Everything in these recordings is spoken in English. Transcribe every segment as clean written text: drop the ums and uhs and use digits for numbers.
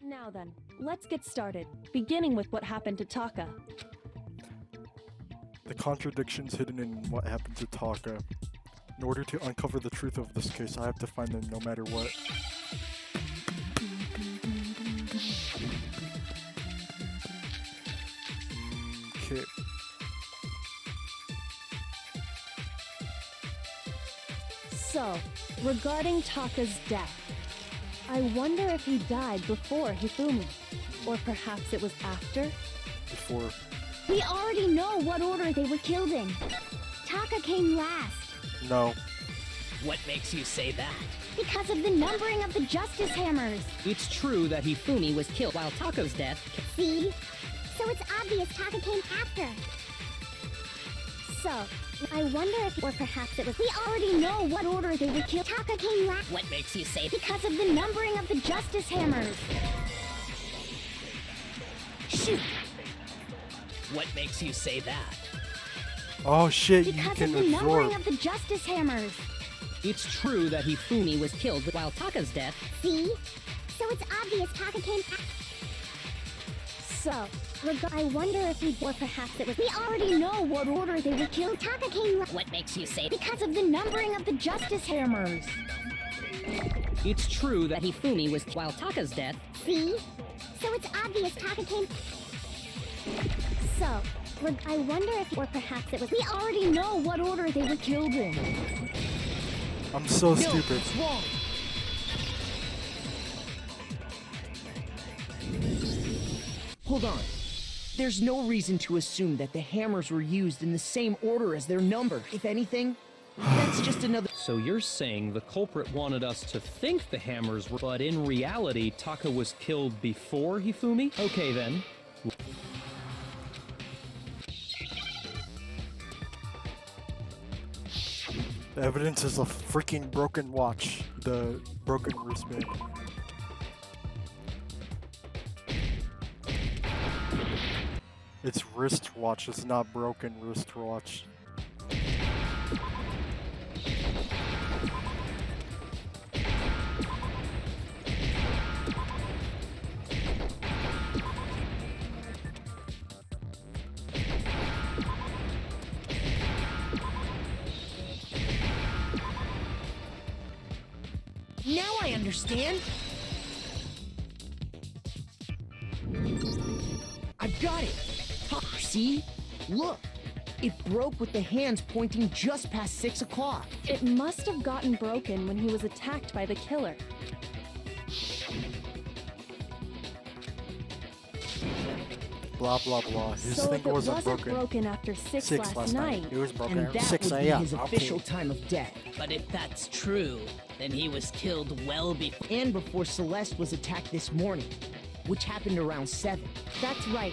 Now then, let's get started, beginning with what happened to Taka. The contradictions hidden in what happened to Taka. In order to uncover the truth of this case, I have to find them no matter what. Okay. So, regarding Taka's death, I wonder if he died before Hifumi, or perhaps it was after? Before. We already know what order they were killed in. Taka came last. No. What makes you say that? Because of the numbering of the Justice Hammers. It's true that Hifumi was killed while Taka's death. See? So it's obvious Taka came after. So, I wonder if, or perhaps it was, we already know what order they were killed. Taka came last. What makes you say Because of the numbering of the Justice Hammers. Shoot! What makes you say that? Oh shit, you Because can of the numbering absorb. of the Justice Hammers. It's true that Hifumi was killed while Taka's death. See? So it's obvious Taka came after. So, I wonder if we, or perhaps it was, we already know what order they were killed. Taka came last. What makes you say Because of the numbering of the Justice Hammers. It's true that Hifumi was while Taka's death. See? So it's obvious Taka came... So, I wonder if, or perhaps it was, we already know what order they were killed in. I'm so stupid. It's wrong. Hold on. There's no reason to assume that the hammers were used in the same order as their number. If anything, that's just another... So you're saying the culprit wanted us to think the hammers were, but in reality, Taka was killed before Hifumi? Okay then. The evidence is a freaking broken watch. The broken wristband. It's wristwatch, it's not broken wristwatch. Now I understand! I've got it! See? Look! It broke with the hands pointing just past 6 o'clock. It must have gotten broken when he was attacked by the killer. Blah blah blah. His So thing if it wasn't broken. after 6 6 last night, It was broken And at that 6 would be a.m. his official time of death. But if that's true, then he was killed well before. And before Celeste was attacked this morning, which happened around 7. that's right.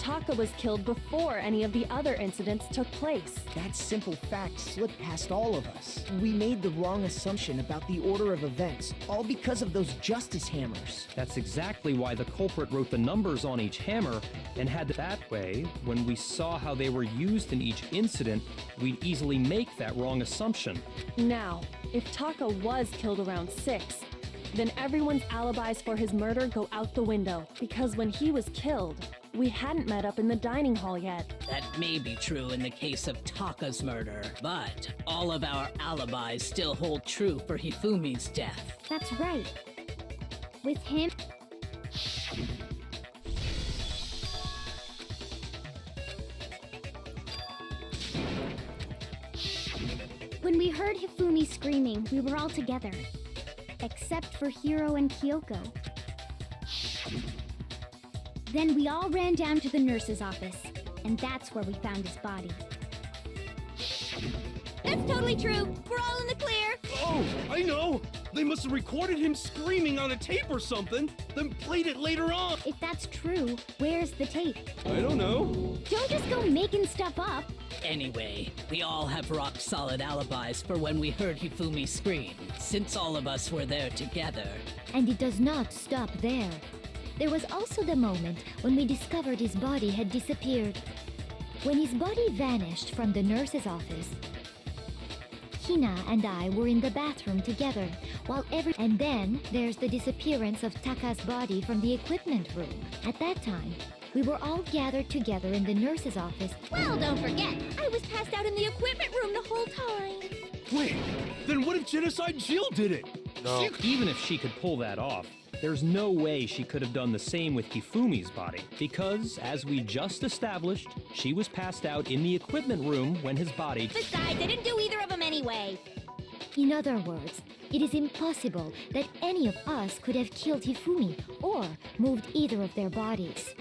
Taka was killed before any of the other incidents took place. That simple fact slipped past all of us. We made the wrong assumption about the order of events, all because of those Justice Hammers. That's exactly why the culprit wrote the numbers on each hammer and had that way, when we saw how they were used in each incident, we'd easily make that wrong assumption. Now, if Taka was killed around 6, then everyone's alibis for his murder go out the window, because when he was killed, we hadn't met up in the dining hall yet. That may be true in the case of Taka's murder, but all of our alibis still hold true for Hifumi's death. That's right. With him... When we heard Hifumi screaming, we were all together. Except for Hiro and Kyoko. Then we all ran down to the nurse's office, and that's where we found his body. That's totally true! We're all in the clear! Oh, I know! They must have recorded him screaming on a tape or something, then played it later on! If that's true, where's the tape? I don't know. Don't just go making stuff up! Anyway, we all have rock-solid alibis for when we heard Hifumi scream, since all of us were there together. And it does not stop there. There was also the moment when we discovered his body had disappeared. When his body vanished from the nurse's office, Hina and I were in the bathroom together, and then there's the disappearance of Taka's body from the equipment room. At that time, we were all gathered together in the nurse's office. Well, don't forget, I was passed out in the equipment room the whole time. Wait, then what if Genocide Jill did it? No. Even if she could pull that off, there's no way she could have done the same with Hifumi's body, because, as we just established, she was passed out in the equipment room when his body... Besides, I didn't do either of them anyway. In other words, it is impossible that any of us could have killed Hifumi or moved either of their bodies.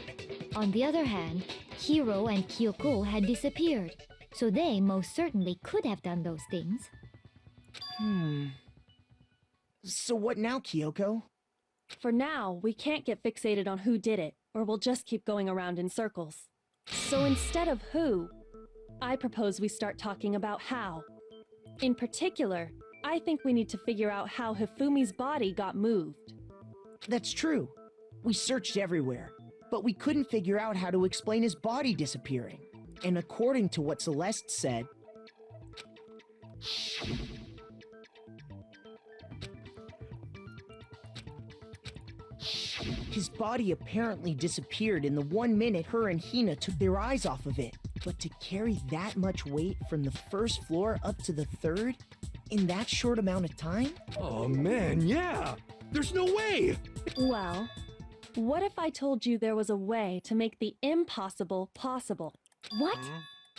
On the other hand, Hiro and Kyoko had disappeared, so they most certainly could have done those things. So what now, Kyoko? For now, we can't get fixated on who did it, or we'll just keep going around in circles. So instead of who, I propose we start talking about how. In particular, I think we need to figure out how Hifumi's body got moved. That's true. We searched everywhere, but we couldn't figure out how to explain his body disappearing. And according to what Celeste said, his body apparently disappeared in the 1 minute her and Hina took their eyes off of it. But to carry that much weight from the first floor up to the third in that short amount of time? Oh man, yeah! There's no way! Well, what if I told you there was a way to make the impossible possible? What?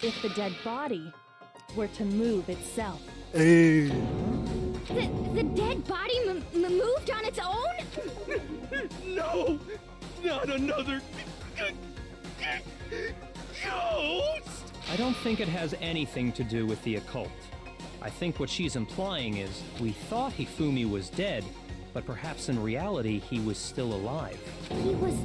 If the dead body were to move itself. Hey. The dead body moved on its own? No! Not another... ghost! I don't think it has anything to do with the occult. I think what she's implying is we thought Hifumi was dead, but perhaps in reality he was still alive. He was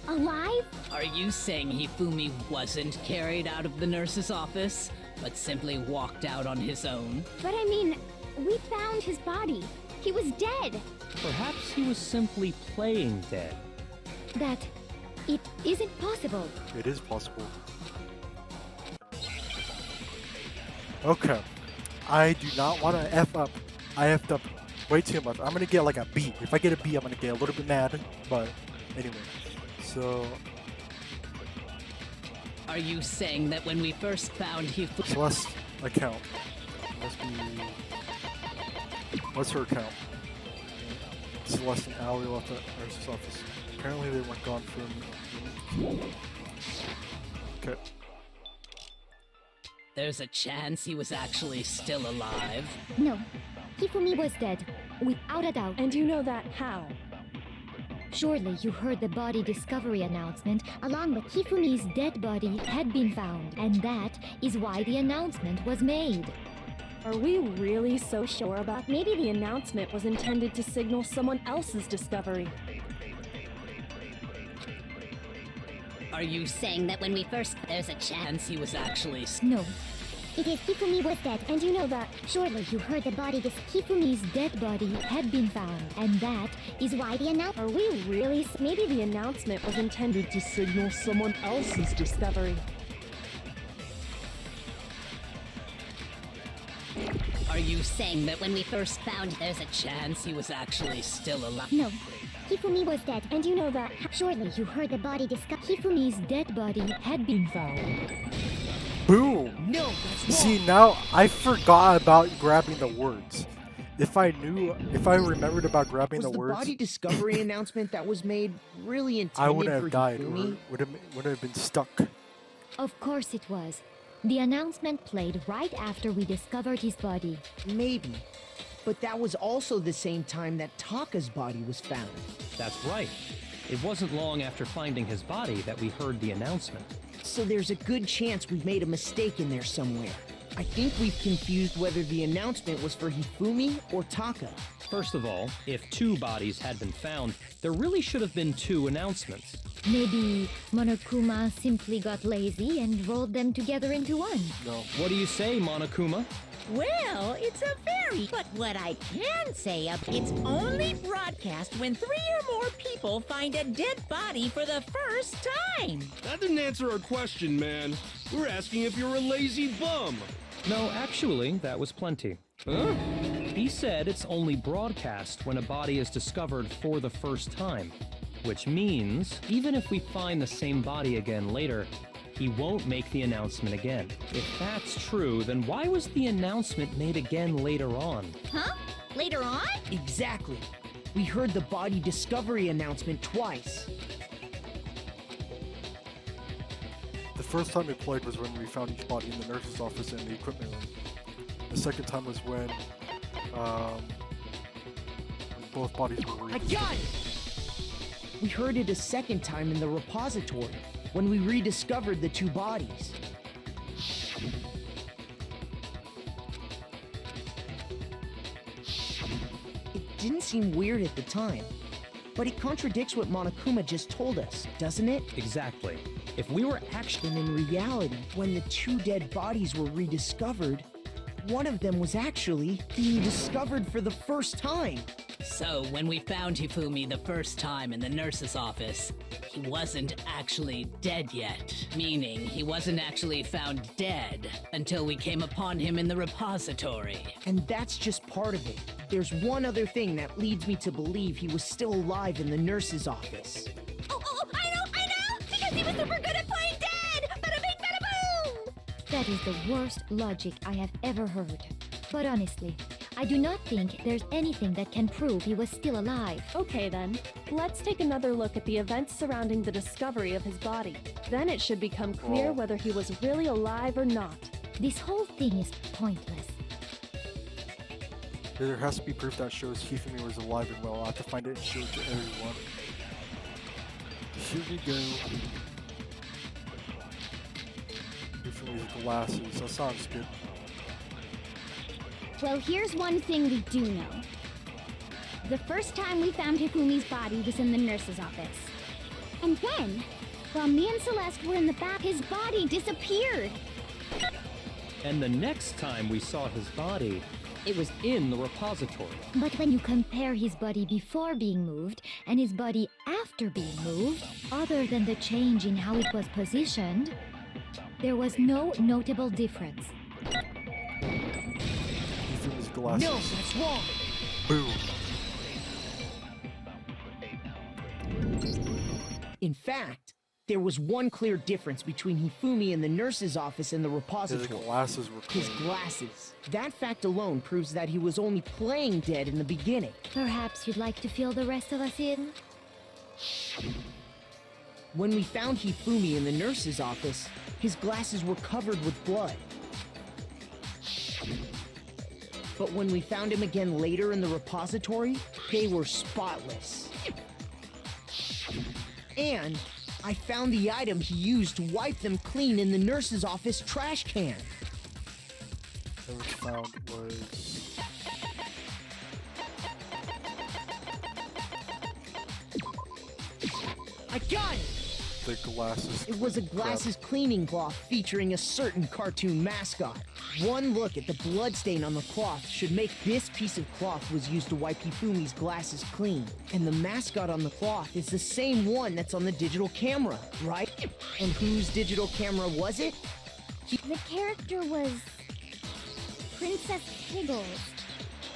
alive? Are you saying Hifumi wasn't carried out of the nurse's office, but simply walked out on his own? But I mean, we found his body. He was dead. Perhaps he was simply playing dead. That it isn't possible. It is possible. Okay. I do not want to F up. I effed up way too much. I'm going to get like a B. If I get a B, I'm going to get a little bit mad. But anyway. So... Are you saying that when we first found Hifumi... Celeste's account. Must be... What's her account? Celeste and Allie left at nurse's office. Apparently they weren't gone for a minute. Okay. There's a chance he was actually still alive? No, Hifumi was dead, without a doubt. And you know that how? Surely you heard the body discovery announcement, along with Hifumi's dead body had been found, and that is why the announcement was made. Are we really so sure about? Maybe the announcement was intended to signal someone else's discovery. Are you saying that when we first... There's a chance he was actually... No, Because Hifumi was dead, and you know that. surely you heard the body Hifumi's dead body had been found, and that is why the announcement... Are we really? Maybe the announcement was intended to signal someone else's discovery. Are you saying that when we first found... There's a chance he was actually still alive? No, Hifumi was dead, and you know that. surely you heard the body Hifumi's dead body had been found. Boom! no, that's wrong. See, now I forgot about grabbing the words. If I remembered about grabbing Was the the words, body discovery announcement that was made really intended I wouldn't for have died. Hifumi? Would have been stuck. Of course it was. The announcement played right after we discovered his body. Maybe. But that was also the same time that Taka's body was found. That's right. It wasn't long after finding his body that we heard the announcement. So there's a good chance we've made a mistake in there somewhere. I think we've confused whether the announcement was for Hifumi or Taka. First of all, if 2 bodies had been found, there really should have been 2 announcements. Maybe Monokuma simply got lazy and rolled them together into one. No. What do you say, Monokuma? Well, it's a very... But what I can say, it's only broadcast when 3 or more people find a dead body for the first time. That didn't answer our question, man. We're asking if you're a lazy bum. No, actually, that was plenty. Huh? He said it's only broadcast when a body is discovered for the first time. Which means, even if we find the same body again later, he won't make the announcement again. If that's true, then why was the announcement made again later on? Huh? Later on? Exactly. We heard the body discovery announcement twice. The first time it played was when we found each body in the nurse's office and the equipment room. The second time was when both bodies were I released. got it! We heard it a second time in the repository, when we rediscovered the two bodies. It didn't seem weird at the time, but it contradicts what Monokuma just told us, doesn't it? Exactly. If we were actually... And in reality, when the two dead bodies were rediscovered, one of them was actually being discovered for the first time. So, when we found Hifumi the first time in the nurse's office, he wasn't actually dead yet. Meaning, he wasn't actually found dead until we came upon him in the repository. And that's just part of it. There's one other thing that leads me to believe he was still alive in the nurse's office. Oh, I know! Because he was super good at playing dead! Bada bing, bada boom! That is the worst logic I have ever heard. But honestly, I do not think there's anything that can prove he was still alive. Okay then, let's take another look at the events surrounding the discovery of his body. Then it should become clear whether he was really alive or not. This whole thing is pointless. There has to be proof that shows Hifumi was alive and well. I have to find it and show it to everyone. Here we go. Hifumi's glasses. That sounds good. Well, here's one thing we do know. The first time we found Hifumi's body was in the nurse's office. And then, while me and Celeste were in the back, his body disappeared. And the next time we saw his body, it was in the repository. But when you compare his body before being moved and his body after being moved, other than the change in how it was positioned, there was no notable difference. Hifumi's glasses. No, that's wrong. Boom. In fact, there was one clear difference between Hifumi in the nurse's office and the His repository. glasses were His clean. glasses. That fact alone proves that he was only playing dead in the beginning. Perhaps you'd like to fill the rest of us in? When we found Hifumi in the nurse's office, his glasses were covered with blood. But when we found him again later in the repository, they were spotless. And I found the item he used to wipe them clean in the nurse's office trash can. That was found was... I got it! the glasses. It was a glasses cleaning cloth featuring a certain cartoon mascot. One look at the bloodstain on the cloth should make this piece of cloth was used to wipe Hifumi's glasses clean. And the mascot on the cloth is the same one that's on the digital camera, right? And whose digital camera was it? The character was Princess Piggles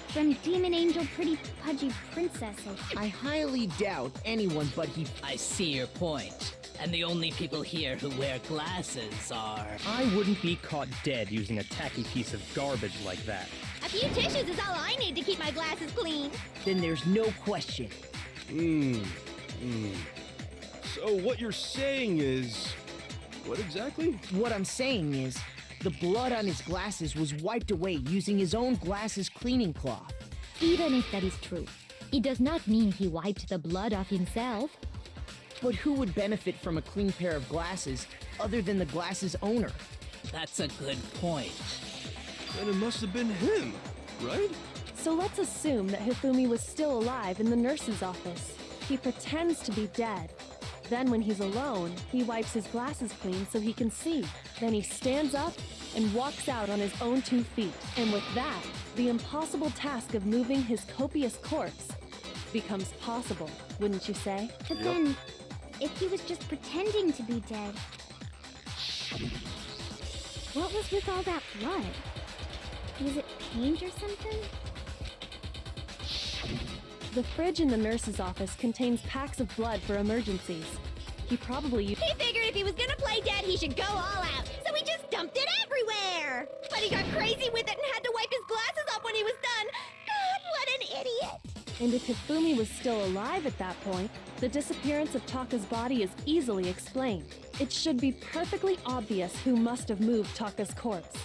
from Demon Angel Pretty Pudgy Princess. I highly doubt anyone but I see your point. And the only people here who wear glasses are... I wouldn't be caught dead using a tacky piece of garbage like that. A few tissues is all I need to keep my glasses clean. Then there's no question. So what you're saying is... What exactly? What I'm saying is, the blood on his glasses was wiped away using his own glasses cleaning cloth. Even if that is true, it does not mean he wiped the blood off himself. But who would benefit from a clean pair of glasses other than the glasses owner? That's a good point. Then it must have been him, right? So let's assume that Hifumi was still alive in the nurse's office. He pretends to be dead. Then when he's alone, he wipes his glasses clean so he can see. Then he stands up and walks out on his own 2 feet. And with that, the impossible task of moving his copious corpse becomes possible, wouldn't you say? But then, if he was just pretending to be dead, what was with all that blood? Was it paint or something? The fridge in the nurse's office contains packs of blood for emergencies. He probably used. He figured if he was gonna play dead, he should go all out, so he just dumped it everywhere! But he got crazy with it and had to wipe his glasses off when he was done! God, what an idiot! And if Hifumi was still alive at that point, the disappearance of Taka's body is easily explained. It should be perfectly obvious who must have moved Taka's corpse.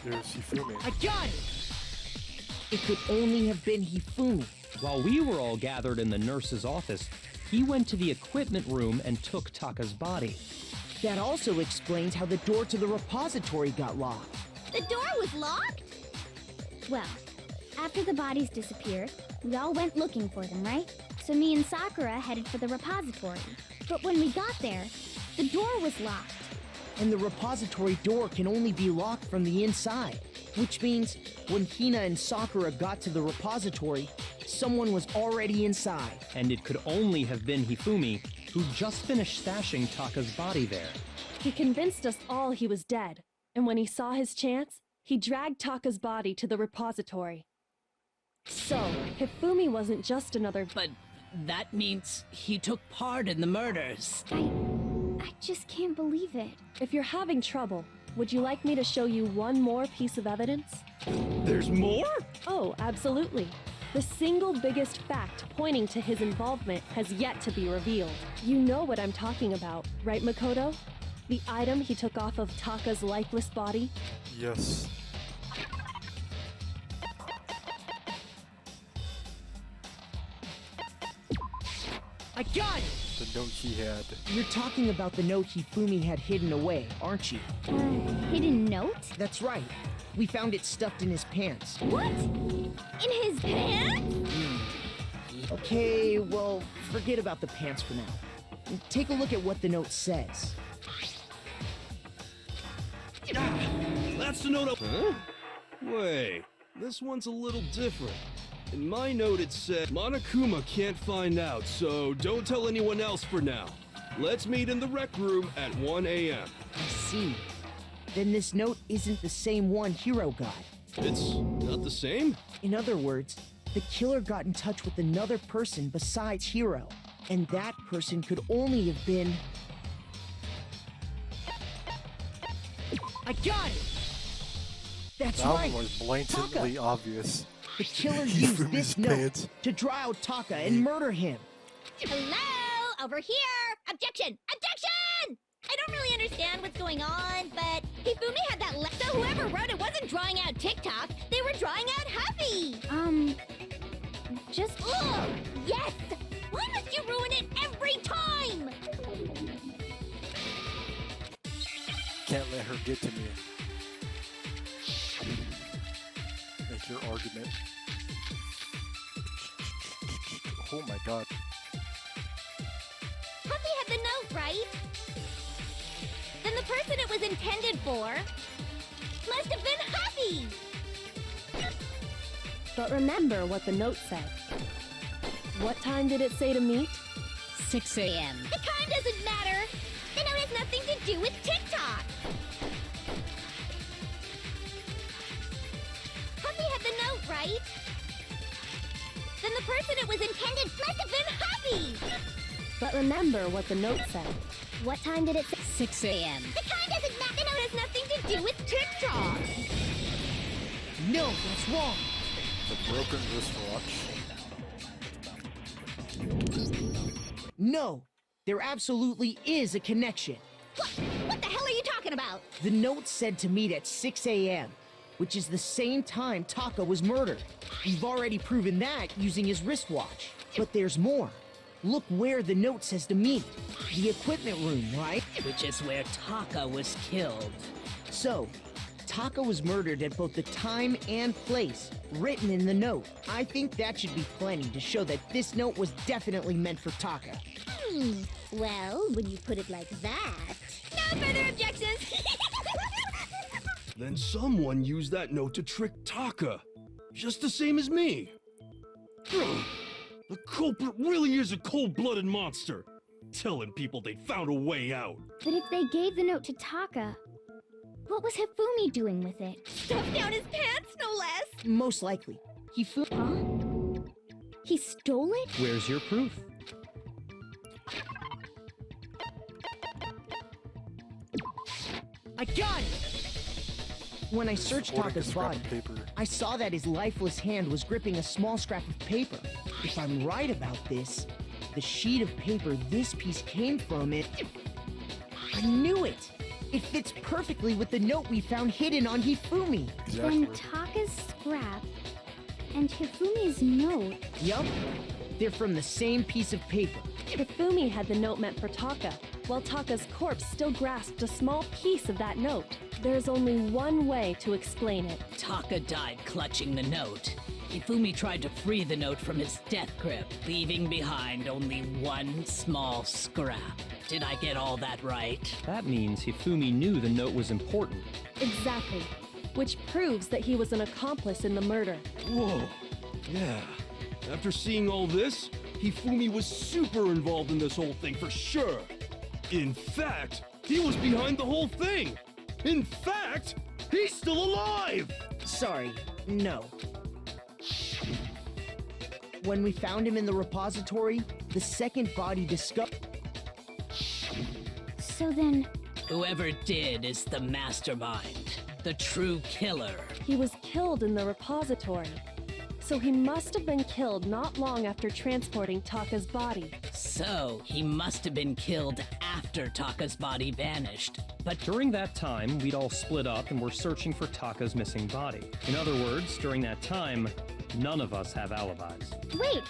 There's Hifumi. I got it! It could only have been Hifumi. While we were all gathered in the nurse's office, he went to the equipment room and took Taka's body. That also explains how the door to the repository got locked. The door was locked? Well, after the bodies disappeared, we all went looking for them, right? So me and Sakura headed for the repository. But when we got there, the door was locked. And the repository door can only be locked from the inside. Which means when Hina and Sakura got to the repository, someone was already inside. And it could only have been Hifumi, who just finished stashing Taka's body there. He convinced us all he was dead, and when he saw his chance, he dragged Taka's body to the repository. So, Hifumi wasn't just another. But that means he took part in the murders. I just can't believe it. If you're having trouble, would you like me to show you one more piece of evidence? There's more? Oh, absolutely. The single biggest fact pointing to his involvement has yet to be revealed. You know what I'm talking about, right, Makoto? The item he took off of Taka's lifeless body? Yes. I got it! The note he had. You're talking about the note Hifumi had hidden away, aren't you? Hidden note? That's right. We found it stuffed in his pants. What? In his pants? Okay, well, forget about the pants for now. Take a look at what the note says. Ah, that's the note. Huh? Wait, this one's a little different. In my note it said, Monokuma can't find out, so don't tell anyone else for now. Let's meet in the rec room at 1 a.m. I see. Then this note isn't the same one Hiro got. It's not the same? In other words, the killer got in touch with another person besides Hiro, and that person could only have been... I got it! That's That right! one was blatantly Taka. obvious. The killer He used threw his this note pants. to draw out Taka and murder him. Hello? Over here! Objection! Objection! I don't really understand what's going on, but Hifumi had that so whoever wrote it wasn't drawing out TikTok, they were drawing out Huffy! Just... Ugh! Yes! Why must you ruin it every time? Can't let her get to me. Make your argument. Oh my god. Huffy had the note, right? Then the person it was intended for must have been Huffy! But remember what the note said. What time did it say to meet? 6 a.m. The time doesn't matter! The note has nothing to do with TikTok! Huffy had the note, right? Then the person it was intended must have been Huffy! But remember what the note said. What time did it say? 6 a.m. The time doesn't matter! The note has nothing to do with TikTok! No, that's wrong. The broken wristwatch. No, there absolutely is a connection. What the hell are you talking about? The note said to meet at 6 a.m., which is the same time Taka was murdered. We've already proven that using his wristwatch. But there's more. Look where the note says to meet. The equipment room, right? Which is where Taka was killed. So, Taka was murdered at both the time and place written in the note. I think that should be plenty to show that this note was definitely meant for Taka. Well, when you put it like that... No further objections! Then someone used that note to trick Taka. Just the same as me. The culprit really is a cold-blooded monster. Telling people they found a way out. But if they gave the note to Taka, What was Hifumi doing with it? Stuffed down his pants, no less! Most likely. Huh? He stole it? Where's your proof? I got it! When I searched Holding a Taka's scrap body, of paper. I saw that his lifeless hand was gripping a small scrap of paper. If I'm right about this, the sheet of paper this piece came from, I knew it! It fits perfectly with the note we found hidden on Hifumi. Exactly. Then Taka's scrap and Hifumi's note. Yup, they're from the same piece of paper. Hifumi had the note meant for Taka, while Taka's corpse still grasped a small piece of that note. There's only one way to explain it. Taka died clutching the note. Hifumi tried to free the note from his death grip, leaving behind only one small scrap. Did I get all that right? That means Hifumi knew the note was important. Exactly. Which proves that he was an accomplice in the murder. Whoa. Yeah. After seeing all this, Hifumi was super involved in this whole thing for sure. In fact, he was behind the whole thing. In fact, he's still alive! Sorry, no. When we found him in the repository, the second body discovered. So then, Whoever did is the mastermind, the true killer. He was killed in the repository. So he must have been killed not long after transporting Taka's body. So, he must have been killed after Taka's body vanished. But during that time, we'd all split up and were searching for Taka's missing body. In other words, during that time, none of us have alibis. wait,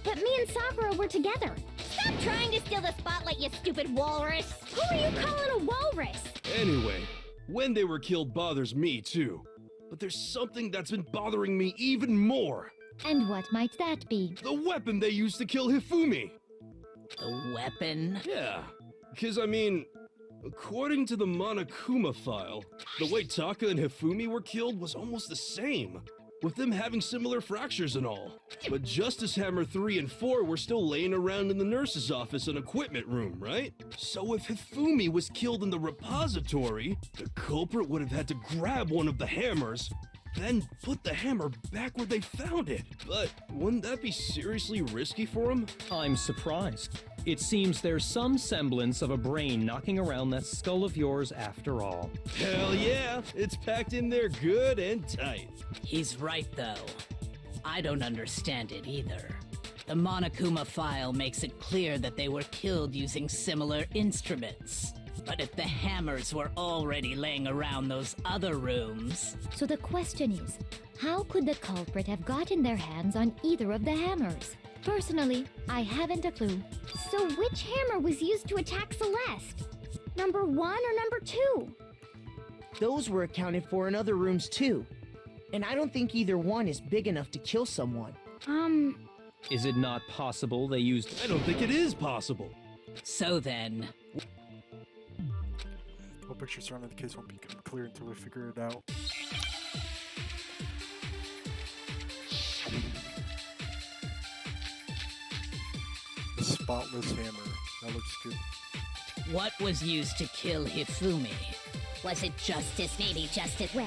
but me and Sakura were together. Stop trying to steal the spotlight, you stupid walrus! Who are you calling a walrus? Anyway, when they were killed bothers me too. But there's something that's been bothering me even more. And what might that be? The weapon they used to kill Hifumi. The weapon? Yeah, because I mean, according to the Monokuma file, the way Taka and Hifumi were killed was almost the same, with them having similar fractures and all. But Justice Hammer 3 and 4 were still laying around in the nurse's office and equipment room, right? So if Hifumi was killed in the repository, the culprit would have had to grab one of the hammers, then put the hammer back where they found it. But wouldn't that be seriously risky for him? I'm surprised. It seems there's some semblance of a brain knocking around that skull of yours after all. Hell yeah, it's packed in there good and tight. He's right, though. I don't understand it either. The Monokuma file makes it clear that they were killed using similar instruments. But if the hammers were already laying around those other rooms... So the question is, how could the culprit have gotten their hands on either of the hammers? Personally, I haven't a clue. So which hammer was used to attack Celeste? Number 1 or number 2? Those were accounted for in other rooms too. And I don't think either one is big enough to kill someone. Is it not possible they used... I don't think it is possible. So then... All pictures surrounding the case won't become clear until we figure it out. The spotless hammer. That looks good. What was used to kill Hifumi? Was it justice? Maybe justice. Well,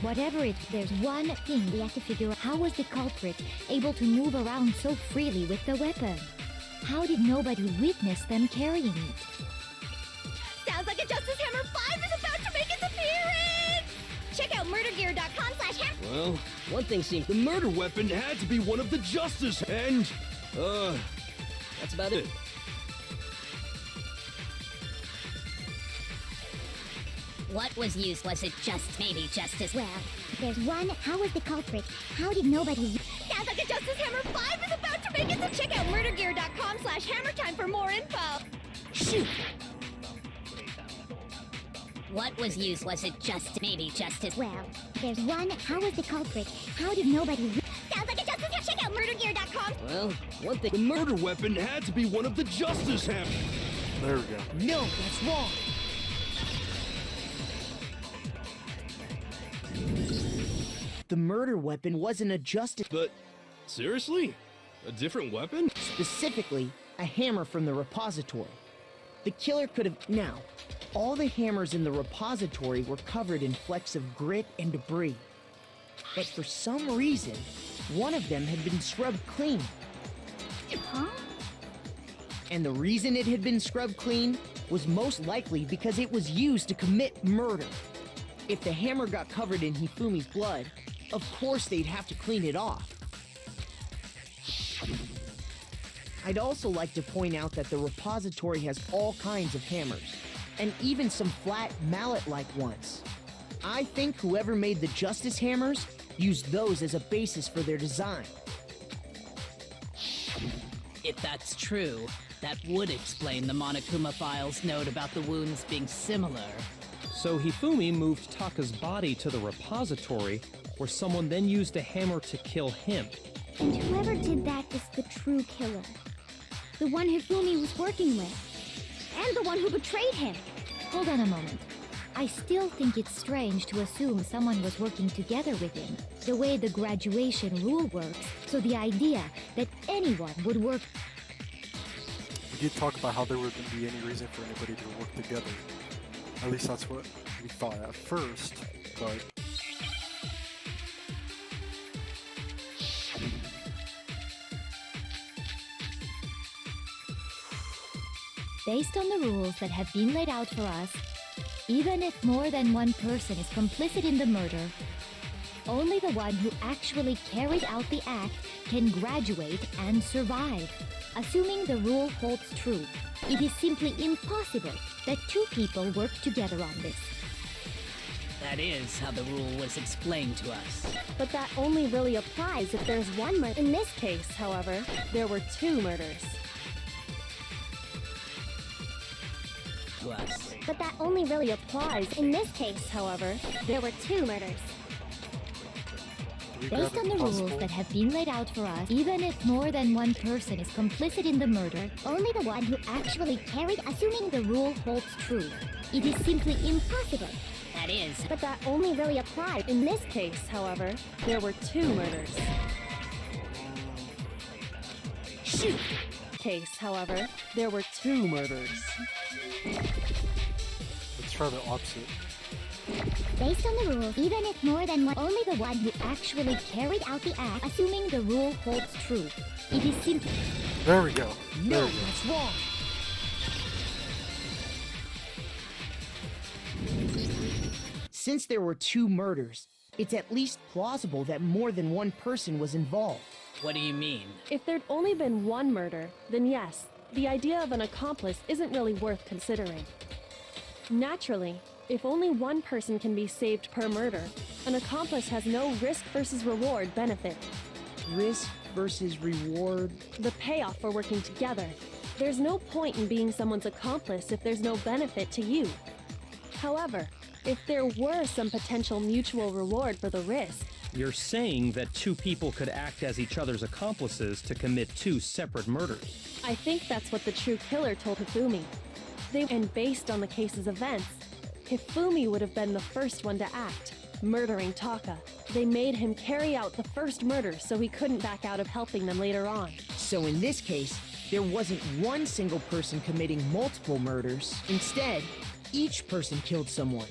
whatever it is, there's one thing we have to figure out. How was the culprit able to move around so freely with the weapon? How did nobody witness them carrying it? Sounds like a Justice Hammer 5 is about to make its appearance! Check out murdergear.com/hammer. Well, one thing seems the murder weapon had to be one of the Justice, and, that's about it. What was used? Was it just maybe justice? Well, there's one. How was the culprit? How did nobody... Sounds like a Justice Hammer 5 is about to make its... Check out murdergear.com/hammertime for more info. Shoot! What was used? Was it just maybe justice? Well, there's one. How was the culprit? How did nobody... Sounds like a Justice Hammer. Check out murdergear.com. Well, one thing the murder weapon had to be one of the Justice Hammer. There we go. No, that's wrong. The murder weapon wasn't a justice... But, seriously? A different weapon? Specifically, a hammer from the repository. The killer could have... Now, all the hammers in the repository were covered in flecks of grit and debris. But for some reason, one of them had been scrubbed clean. Huh? And the reason it had been scrubbed clean was most likely because it was used to commit murder. If the hammer got covered in Hifumi's blood, of course they'd have to clean it off. I'd also like to point out that the repository has all kinds of hammers, and even some flat mallet-like ones. I think whoever made the Justice hammers used those as a basis for their design. If that's true, that would explain the Monokuma file's note about the wounds being similar. So Hifumi moved Taka's body to the repository, where someone then used a hammer to kill him. And whoever did that is the true killer. The one Hifumi was working with. And the one who betrayed him. Hold on a moment. I still think it's strange to assume someone was working together with him, the way the graduation rule works, so the idea that anyone would work... We did talk about how there wouldn't be any reason for anybody to work together. At least that's what we thought at first, but... Based on the rules that have been laid out for us, even if more than one person is complicit in the murder, only the one who actually carried out the act can graduate and survive. Assuming the rule holds true, it is simply impossible that two people work together on this. That is how the rule was explained to us. But that only really applies if there's one murder. In this case, however, there were two murders. To us. But that only really applies. In this case, however, there were two murders. Based on the rules that have been laid out for us, even if more than one person is complicit in the murder, Only the one who actually carried, assuming the rule holds true, it is simply impossible. That is. but that only really applies. In this case, however, there were two murders. Shoot! Case, however, there were two murders. Let's try the opposite. Based on the rules, Even if more than one, only the one who actually carried out the act, assuming the rule holds true, it is simply... There we go. No, There we go. that's wrong. Since there were two murders, it's at least plausible that more than one person was involved. What do you mean? If there'd only been one murder, then yes, the idea of an accomplice isn't really worth considering. Naturally, if only one person can be saved per murder, an accomplice has no risk versus reward benefit. Risk versus reward. The payoff for working together. There's no point in being someone's accomplice if there's no benefit to you. However, if there were some potential mutual reward for the risk, You're saying that two people could act as each other's accomplices to commit two separate murders. I think that's what the true killer told Hifumi. And based on the case's events, Hifumi would have been the first one to act, murdering Taka. They made him carry out the first murder so he couldn't back out of helping them later on. So in this case, there wasn't one single person committing multiple murders. Instead, each person killed someone,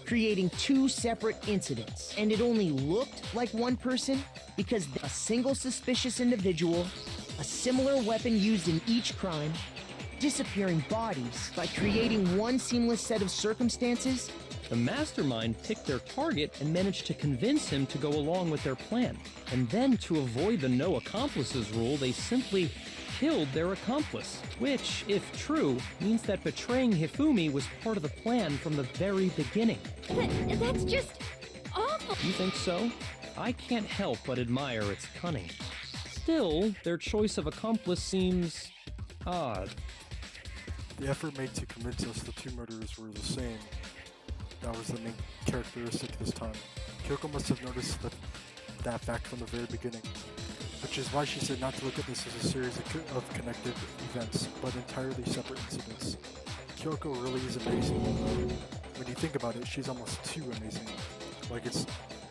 creating two separate incidents. And it only looked like one person because a single suspicious individual, a similar weapon used in each crime, disappearing bodies by creating one seamless set of circumstances. The mastermind picked their target and managed to convince him to go along with their plan. And then, to avoid the no accomplices rule, they simply killed their accomplice. Which, if true, means that betraying Hifumi was part of the plan from the very beginning. that's just awful. You think so? I can't help but admire its cunning. Still, their choice of accomplice seems odd. The effort made to convince us the two murderers were the same. That was the main characteristic this time. Kyoko must have noticed that fact from the very beginning, which is why she said not to look at this as a series of connected events, but entirely separate incidents. Kyoko really is amazing. When you think about it, she's almost too amazing. Like, it's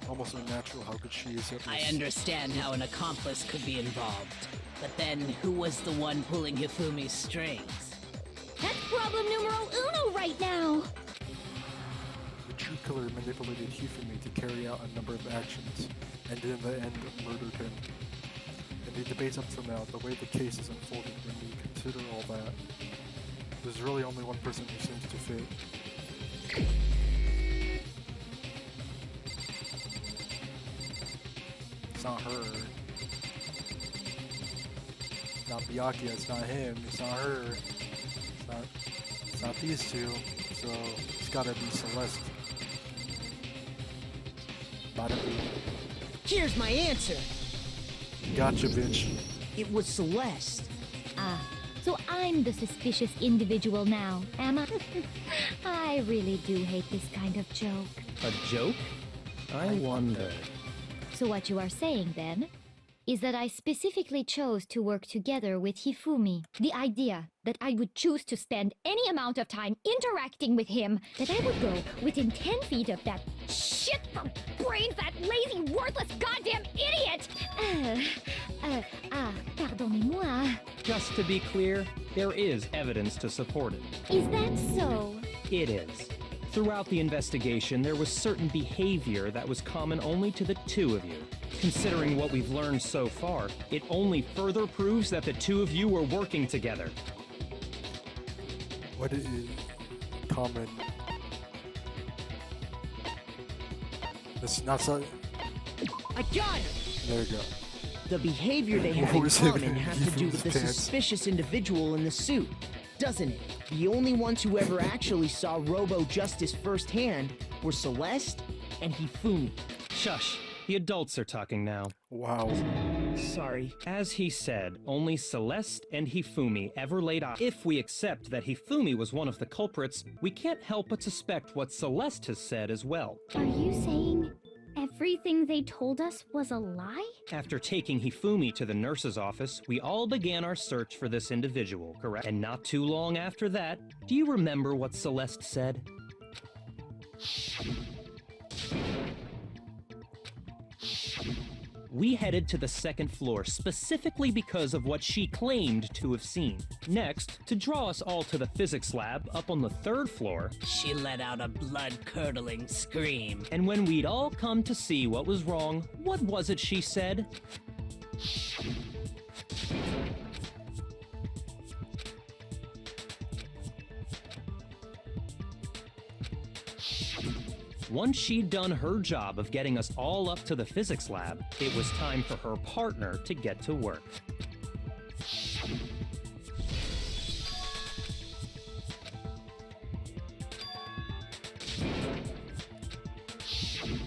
almost unnatural how good she is at this. I understand how an accomplice could be involved. But then, who was the one pulling Hifumi's strings? That problem numero uno right now. The true killer manipulated Hifumi to carry out a number of actions, and in the end murdered him. In the debates up till now, the way the case is unfolding, when you consider all that, there's really only one person who seems to fit. It's not her. It's not Byakuya, it's not him, it's not her. It's not these two, so it's gotta be Celeste. Gotta be. Here's my answer. Gotcha, bitch. It was Celeste. Ah, so I'm the suspicious individual now, am I? I really do hate this kind of joke. A joke? I wonder. So what you are saying then is that I specifically chose to work together with Hifumi. The idea that I would choose to spend any amount of time interacting with him, that I would go within 10 feet of that shit for brains, that lazy, worthless, goddamn idiot! Pardonnez-moi. Just to be clear, there is evidence to support it. Is that so? It is. Throughout the investigation, there was certain behavior that was common only to the two of you. Considering what we've learned so far, it only further proves that the two of you were working together. What is common? It's not so. I got it! There you go. The behavior they have What in was common it? has to do with the Pants. suspicious individual in the suit, doesn't it? The only ones who ever actually saw Robo-Justice firsthand were Celeste and Hifumi. Shush. The adults are talking now. Wow. Sorry. As he said, only Celeste and Hifumi ever laid eyes. If we accept that Hifumi was one of the culprits, we can't help but suspect what Celeste has said as well. Are you saying everything they told us was a lie? After taking Hifumi to the nurse's office, we all began our search for this individual, correct? And not too long after that, do you remember what Celeste said? We headed to the second floor specifically because of what she claimed to have seen. Next, to draw us all to the physics lab up on the third floor, She let out a blood-curdling scream. and when we'd all come to see what was wrong, what was it she said? Once she'd done her job of getting us all up to the physics lab, it was time for her partner to get to work.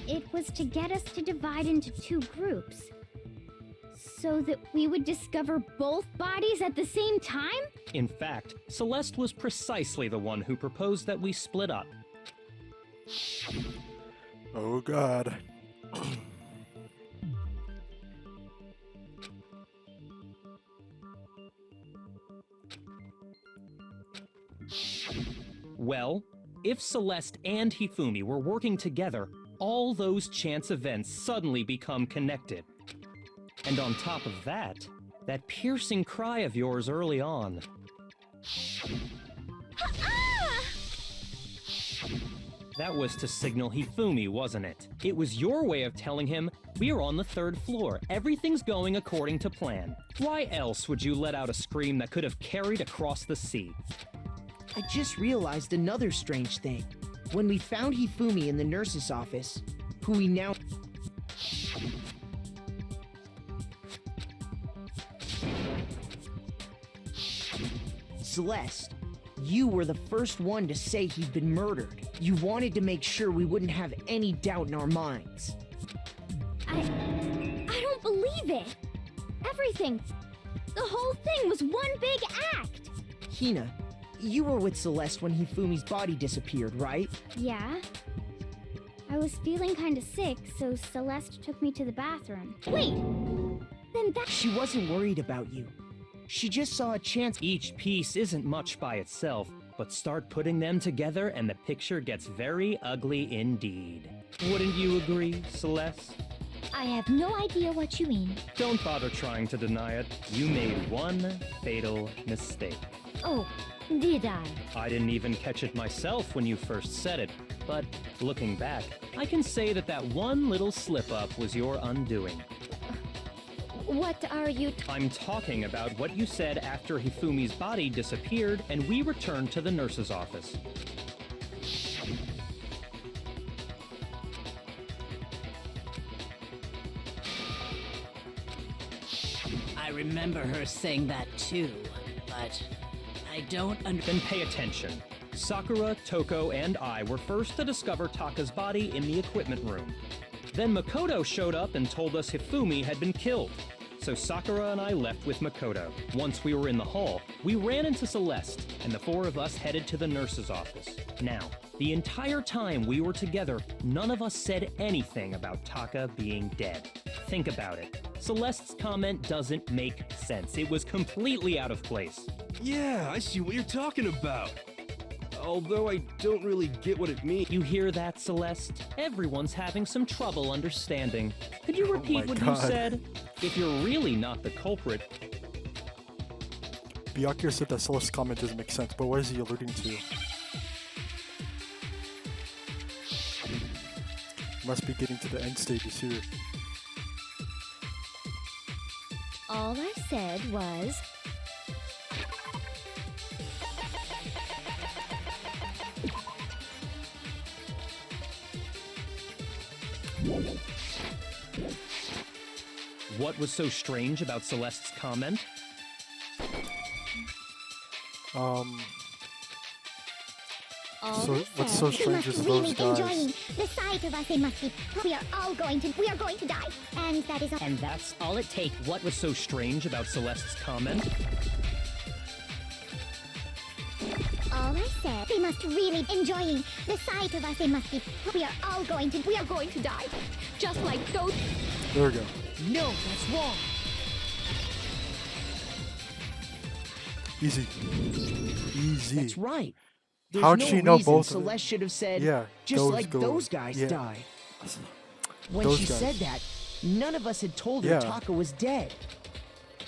It was to get us to divide into two groups. So that we would discover both bodies at the same time? In fact, Celeste was precisely the one who proposed that we split up. Oh god. Well, if Celeste and Hifumi were working together, all those chance events suddenly become connected. And on top of that, that piercing cry of yours early on. That was to signal Hifumi, wasn't it? It was your way of telling him, we're on the third floor, everything's going according to plan. Why else would you let out a scream that could have carried across the sea? I just realized another strange thing. When we found Hifumi in the nurse's office, who we now... Celeste, you were the first one to say he'd been murdered. You wanted to make sure we wouldn't have any doubt in our minds. I don't believe it. Everything, the whole thing was one big act. Hina, you were with Celeste when Hifumi's body disappeared, right? Yeah. I was feeling kinda sick, so Celeste took me to the bathroom. Wait! Then that— She wasn't worried about you. She just saw a chance. Each piece isn't much by itself, but start putting them together and the picture gets very ugly indeed. Wouldn't you agree, Celeste? I have no idea what you mean. Don't bother trying to deny it. You made one fatal mistake. Oh, Did I? I didn't even catch it myself when you first said it, but looking back, I can say that that one little slip-up was your undoing. What are you I'm talking about what you said after Hifumi's body disappeared and we returned to the nurse's office. I remember her saying that too, but I don't Then pay attention. Sakura, Toko, and I were first to discover Taka's body in the equipment room. Then Makoto showed up and told us Hifumi had been killed. So Sakura and I left with Makoto. Once we were in the hall, we ran into Celeste, and the four of us headed to the nurse's office. Now, the entire time we were together, none of us said anything about Taka being dead. Think about it. Celeste's comment doesn't make sense. It was completely out of place. Yeah, I see what you're talking about. Although I don't really get what it means. You hear that, Celeste? Everyone's having some trouble understanding. Could you repeat what God. you said? If you're really not the culprit, Byakuya said that Celeste's comment doesn't make sense, but what is he alluding to? Must be getting to the end stages here. All I said was... what was so strange about Celeste's comment? All So I what's said- so We strange must is really those enjoying guys. the sight of us. They must be. We are going to die. And that is all. And that's all it takes. What was so strange about Celeste's comment? All I said. They must really enjoying the sight of us. They must be. We are going to die. Just like those. There we go. No, that's wrong. Easy. Easy. That's right. There's How'd no she know reason both of them? Celeste should have said, Yeah, just those like go- those guys yeah. die. When Those she guys. said that, none of us had told her Yeah. Taka was dead.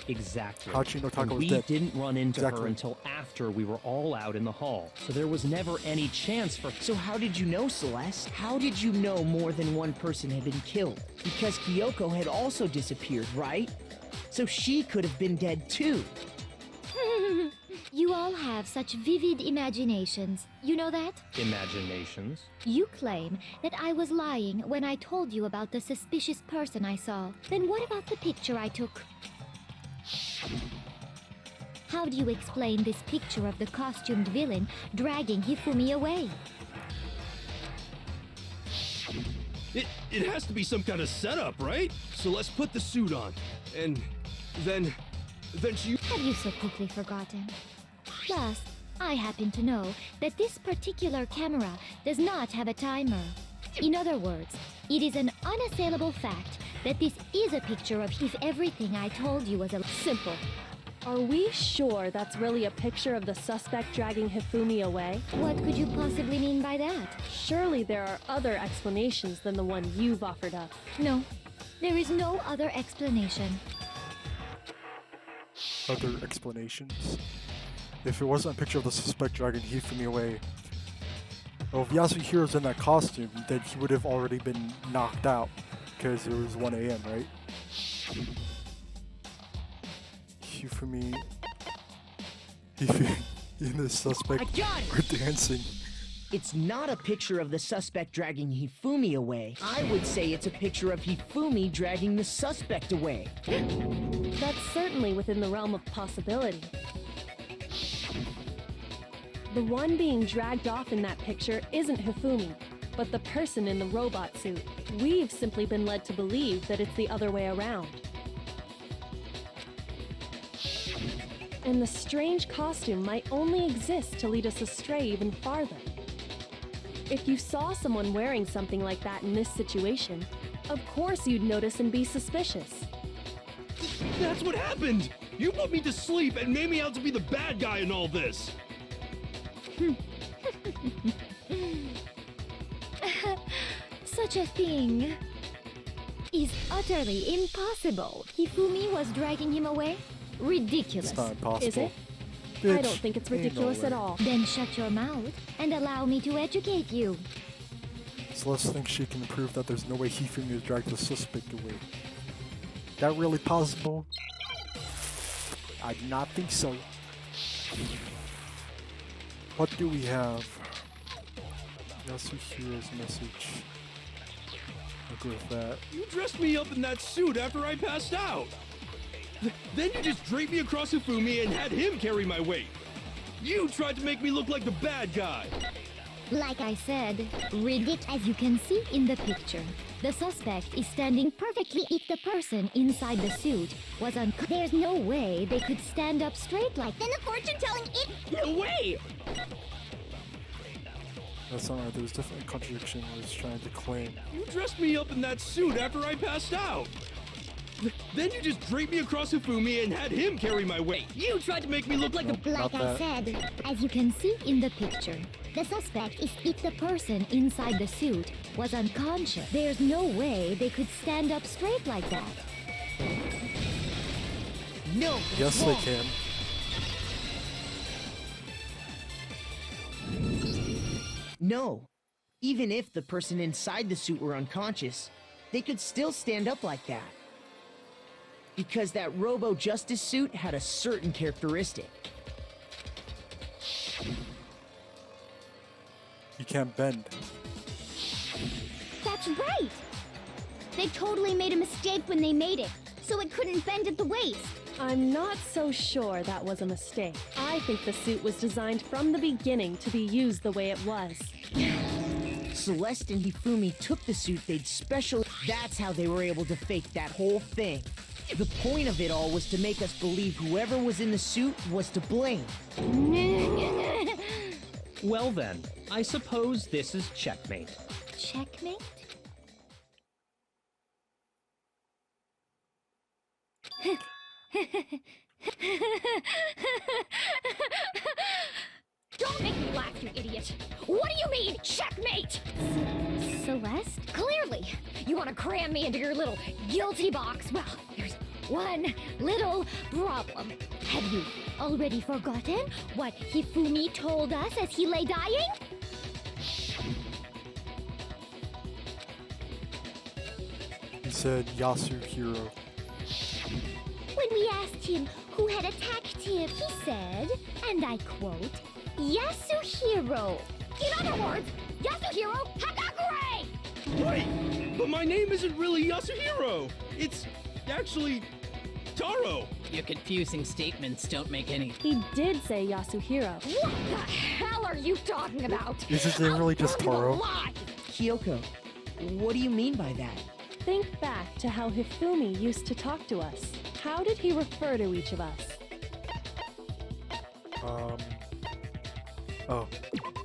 Exactly. How'd she know Taka And was we dead? didn't run into Exactly. her until after we were all out in the hall. So there was never any chance for... So how did you know, Celeste? How did you know more than one person had been killed? Because Kyoko had also disappeared, right? So she could have been dead too. You all have such vivid imaginations. You know that? imaginations. You claim that I was lying when I told you about the suspicious person I saw. Then what about the picture I took? How do you explain this picture of the costumed villain dragging Hifumi away? It has to be some kind of setup, right? So let's put the suit on. And then she... Have you so quickly forgotten? Plus, I happen to know that this particular camera does not have a timer. In other words, it is an unassailable fact that this is a picture of if everything I told you was a Simple. Are we sure that's really a picture of the suspect dragging Hifumi away? What could you possibly mean by that? Surely there are other explanations than the one you've offered up. No, there is no other explanation. Other explanations. If it wasn't a picture of the suspect dragging Hifumi away, well, if Yasuhiro's in that costume, then he would have already been knocked out because it was 1 a.m., right? Hifumi and the suspect are dancing. It's not a picture of the suspect dragging Hifumi away. I would say it's a picture of Hifumi dragging the suspect away. That's certainly within the realm of possibility. The one being dragged off in that picture isn't Hifumi, but the person in the robot suit. We've simply been led to believe that it's the other way around. And the strange costume might only exist to lead us astray even farther. If you saw someone wearing something like that in this situation, of course you'd notice and be suspicious. That's what happened! You put me to sleep and made me out to be the bad guy in all this! Such a thing is utterly impossible. Hifumi was dragging him away? Ridiculous. It's not impossible. Is it? I don't think it's Bitch, ain't ridiculous no at way. all. Then shut your mouth and allow me to educate you. Celeste thinks she can prove that there's no way Hifumi dragged the suspect away. That really possible? I do not think so. What do we have? Yasuhiro's message. I'll go with that. You dressed me up in that suit after I passed out. Then you just draped me across Hifumi and had him carry my weight. You tried to make me look like the bad guy. Like I said, as you can see in the picture, the suspect is standing perfectly if the person inside the suit was There's no way they could stand up straight like Then the fortune telling it. No way! That's not right. There was definitely a contradiction where he's trying to claim. You dressed me up in that suit after I passed out. Then you just draped me across Hifumi and had him carry my weight. You tried to make me look like the... Not Like I that. said, as you can see in the picture, the suspect is if the person inside the suit was unconscious. There's no way they could stand up straight like that. No. Yes, they can. No. Even if the person inside the suit were unconscious, they could still stand up like that. Because that Robo Justice suit had a certain characteristic. You can't bend. That's right! They totally made a mistake when they made it, so it couldn't bend at the waist. I'm not so sure that was a mistake. I think the suit was designed from the beginning to be used the way it was. Celeste and Hifumi took the suit they'd special. That's how they were able to fake that whole thing. The point of it all was to make us believe whoever was in the suit was to blame. Well then, I suppose this is checkmate. Checkmate? Don't make me laugh, you idiot. What do you mean, checkmate? Celeste? Clearly, you want to cram me into your little guilty box. Well, there's one little problem. Have you already forgotten what Hifumi told us as he lay dying? He said Yasuhiro. When we asked him who had attacked him, he said, and I quote, Yasuhiro. In other words, Yasuhiro Hagakure! Wait, but my name isn't really Yasuhiro. It's actually Taro. Your confusing statements don't make any... He did say Yasuhiro. What the hell are you talking about? Is his name really just Burn you Taro? alive! Kyoko, what do you mean by that? Think back to how Hifumi used to talk to us. How did he refer to each of us? Oh.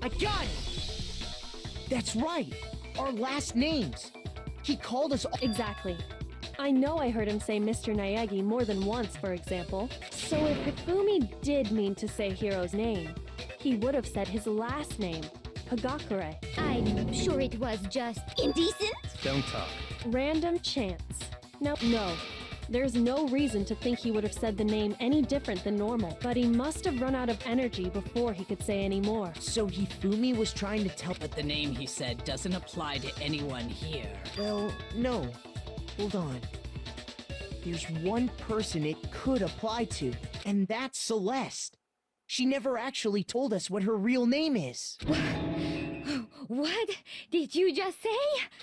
I got it! That's right! Our last names! He called us all. Exactly. I know I heard him say Mr. Naegi more than once, for example. So if Hifumi did mean to say Hiro's name, he would have said his last name, Hagakure. I'm sure it was just Indecent? Don't talk. Random chance. No, there's no reason to think he would have said the name any different than normal, but he must have run out of energy before he could say any more. So Hifumi was trying to tell. But the name he said doesn't apply to anyone here. Well, no. Hold on. There's one person it could apply to, and that's Celeste. She never actually told us what her real name is. What did you just say?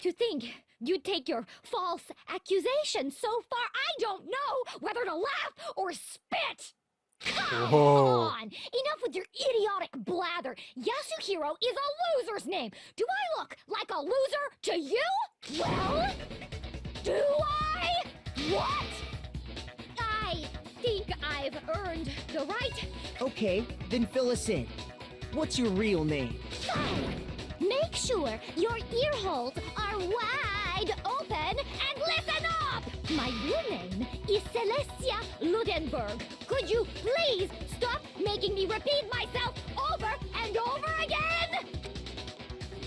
To think you'd take your false accusation so far, I don't know whether to laugh or spit! Come Whoa. on! Enough with your idiotic blather! Yasuhiro is a loser's name! Do I look like a loser to you? Well, do I? What? I think I've earned the right. Okay, then fill us in. What's your real name? Fine. Make sure your ear holes are wide open and listen up! My real name is Celestia Ludenberg. Could you please stop making me repeat myself over and over again?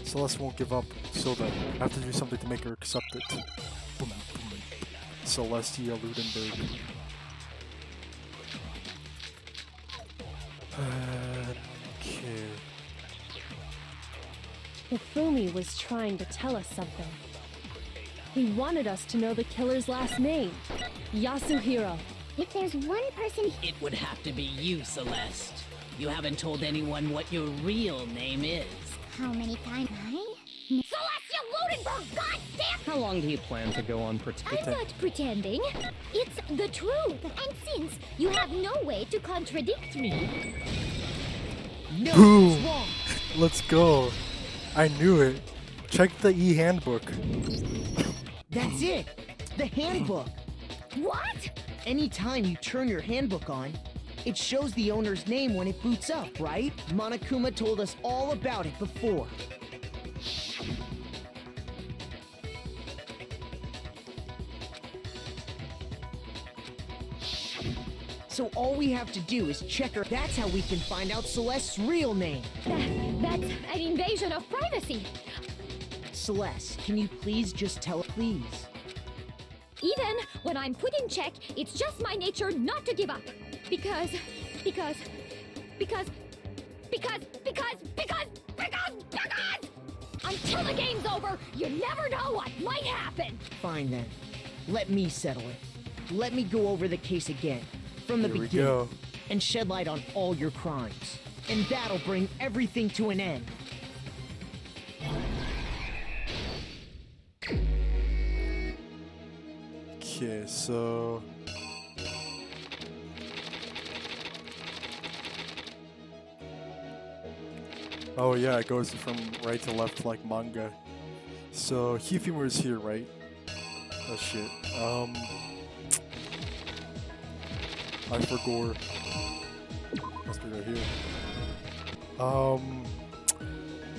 Celeste won't give up, so then I have to do something to make her accept it. Boom, boom. Celestia Ludenberg. Okay. Hifumi was trying to tell us something. He wanted us to know the killer's last name, Yasuhiro. If there's one person It would have to be you, Celeste. You haven't told anyone what your real name is. how many times Celestia Ludenberg, goddamn! How long do you plan to go on I'm not pretending. It's the truth. And since you have no way to contradict me, No, Boom. it's wrong. Let's go. I knew it. Check the e-handbook. That's it. The handbook. what? Anytime you turn your handbook on, it shows the owner's name when it boots up, right? Monokuma told us all about it before. So all we have to do is check her. That's how we can find out Celeste's real name. That's an invasion of privacy. Celeste, can you please just tell her, please? Even when I'm put in check, it's just my nature not to give up. Because until the game's over, you never know what might happen. Fine then. Let me settle it. Let me go over the case again, from the Here we beginning, go. and shed light on all your crimes. And that'll bring everything to an end. Okay, so... Oh yeah, it goes from right to left like manga. So Hifumi is here, right? Oh shit. I forgot. Must be right here.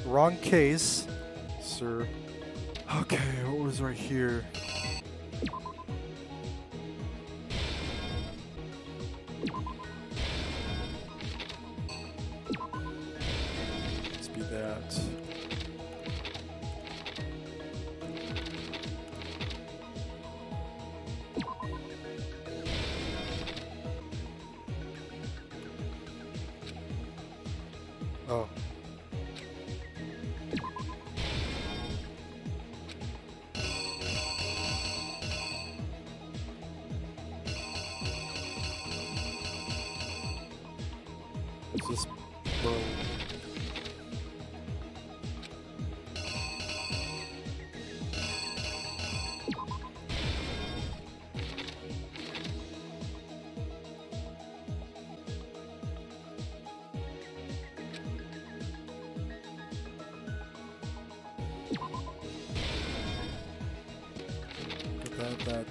Wrong case, sir. Okay, what was right here? Must be that. Oh. Is this bro?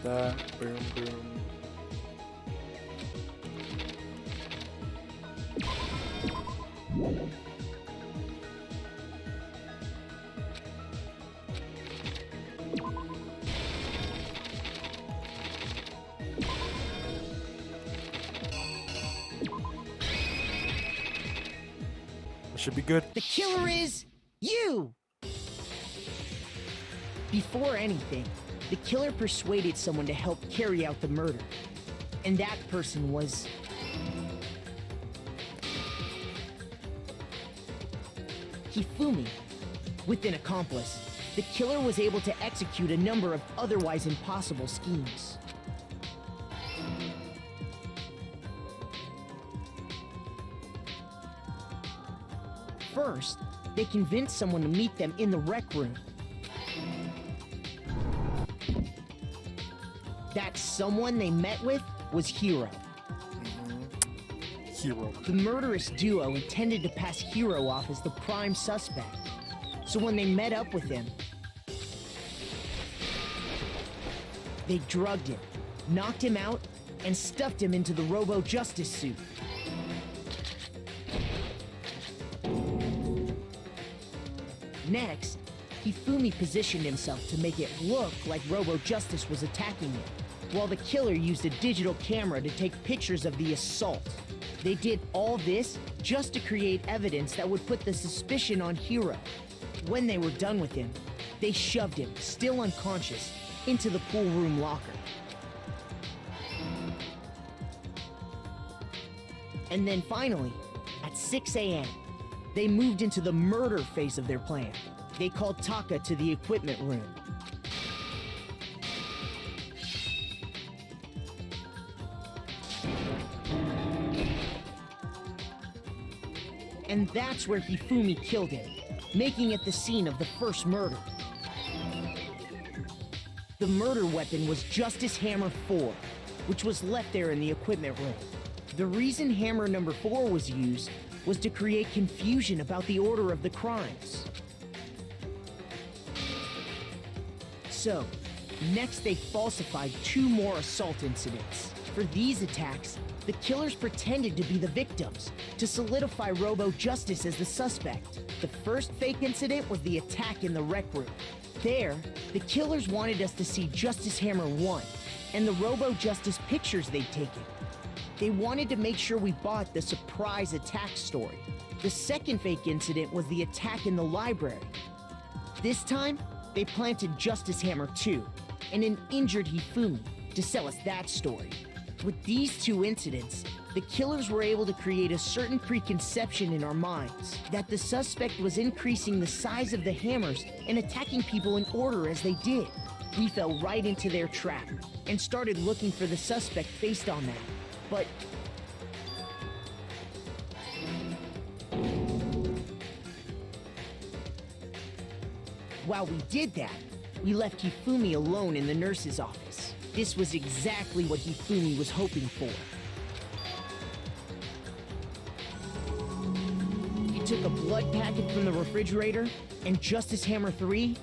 That, boom, boom. That should be good. The killer is you! Before anything, the killer persuaded someone to help carry out the murder. And that person was... Hifumi. With an accomplice, the killer was able to execute a number of otherwise impossible schemes. First, they convinced someone to meet them in the rec room. That someone they met with was Hiro. Hero. The murderous duo intended to pass Hiro off as the prime suspect. So when they met up with him, they drugged him, knocked him out, and stuffed him into the Robo-Justice suit. Next, Hifumi positioned himself to make it look like Robo-Justice was attacking him, while the killer used a digital camera to take pictures of the assault. They did all this just to create evidence that would put the suspicion on Hiro. When they were done with him, they shoved him, still unconscious, into the pool room locker. And then finally, 6 a.m. They moved into the murder phase of their plan. They called Taka to the equipment room. And that's where Hifumi killed him, making it the scene of the first murder. The murder weapon was Justice Hammer 4, which was left there in the equipment room. The reason Hammer number 4 was used was to create confusion about the order of the crimes. So, next they falsified 2 more assault incidents. For these attacks, the killers pretended to be the victims, to solidify Robo Justice as the suspect. The first fake incident was the attack in the rec room. There, the killers wanted us to see Justice Hammer 1, and the Robo Justice pictures they'd taken. They wanted to make sure we bought the surprise attack story. The second fake incident was the attack in the library. This time, they planted Justice Hammer 2, and an injured Hifumi, to sell us that story. With these 2 incidents, the killers were able to create a certain preconception in our minds that the suspect was increasing the size of the hammers and attacking people in order as they did. We fell right into their trap and started looking for the suspect based on that. But while we did that, we left Hifumi alone in the nurse's office. This was exactly what Hifumi was hoping for. He took a blood packet from the refrigerator and Justice Hammer 3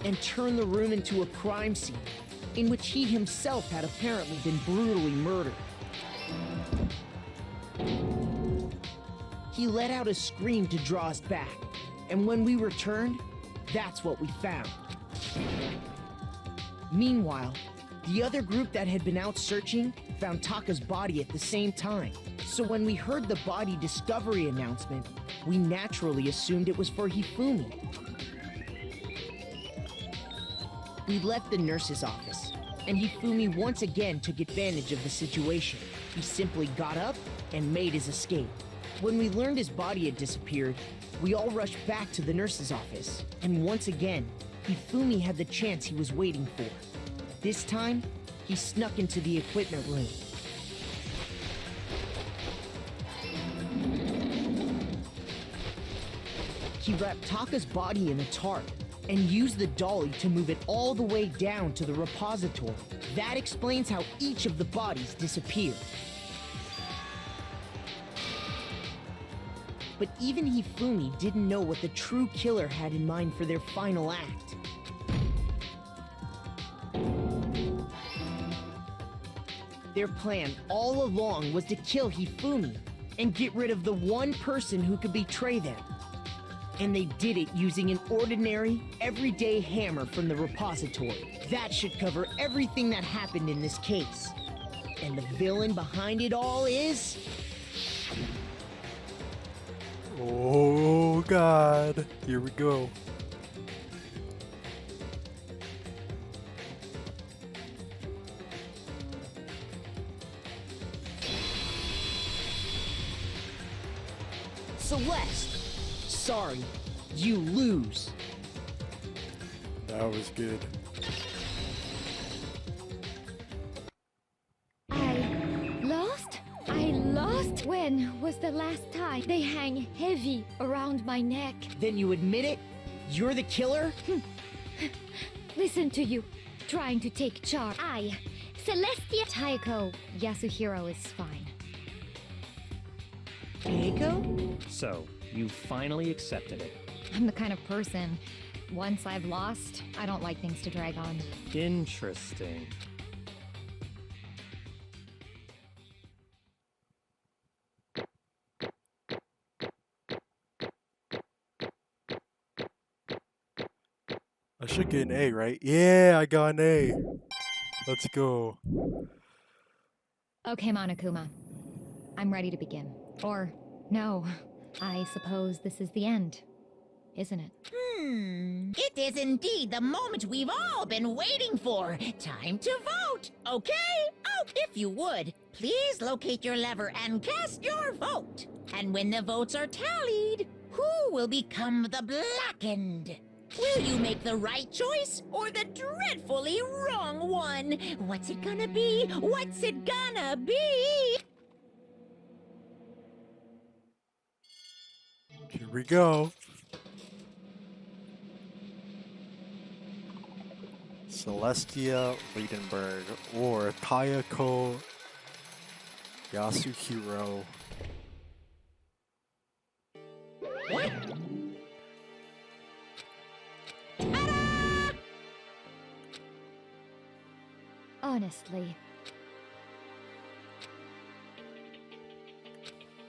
and turned the room into a crime scene in which he himself had apparently been brutally murdered. He let out a scream to draw us back, and when we returned, that's what we found. Meanwhile, the other group that had been out searching found Taka's body at the same time. So when we heard the body discovery announcement, we naturally assumed it was for Hifumi. We left the nurse's office, and Hifumi once again took advantage of the situation. He simply got up and made his escape. When we learned his body had disappeared, we all rushed back to the nurse's office, and once again, Hifumi had the chance he was waiting for. This time, he snuck into the equipment room. He wrapped Taka's body in a tarp and used the dolly to move it all the way down to the repository. That explains how each of the bodies disappeared. But even Hifumi didn't know what the true killer had in mind for their final act. Their plan all along was to kill Hifumi and get rid of the one person who could betray them. And they did it using an ordinary, everyday hammer from the repository. That should cover everything that happened in this case. And the villain behind it all is... Oh God, here we go. Celeste! Sorry, you lose. That was good. I lost? When was the last time? They hang heavy around my neck. Then you admit it? You're the killer? Listen to you, trying to take charge. Celestia Taiko. Yasuhiro is fine. Keiko? So, you finally accepted it. I'm the kind of person, once I've lost, I don't like things to drag on. Interesting. I should get an A, right? Yeah, I got an A. Let's go. Okay, Monokuma. I'm ready to begin. Or, no, I suppose this is the end, isn't it? It is indeed the moment we've all been waiting for. Time to vote, okay? Oh, if you would, please locate your lever and cast your vote. And when the votes are tallied, who will become the blackened? Will you make the right choice or the dreadfully wrong one? What's it gonna be? What's it gonna be? Here we go. Celestia Liedenberg or Kayako Yasuhiro. What? Honestly,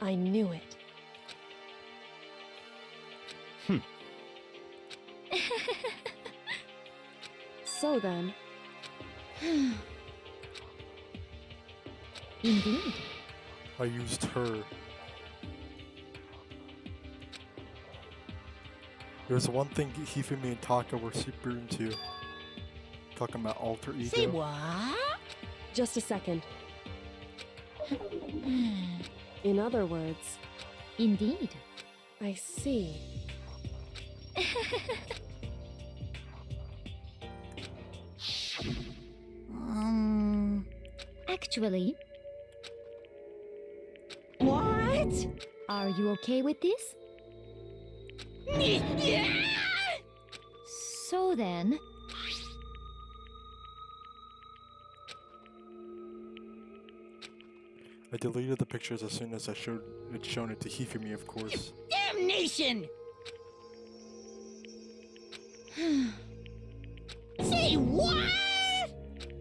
I knew it. So then, indeed. I used her. There's one thing Hifumi and Taka were super into. Talking about alter ego. Say what? just a second. In other words, Indeed. I see. Actually, What? are you okay with this? So then, I deleted the pictures as soon as I shown it to Hifumi, of course. Damnation! Say what?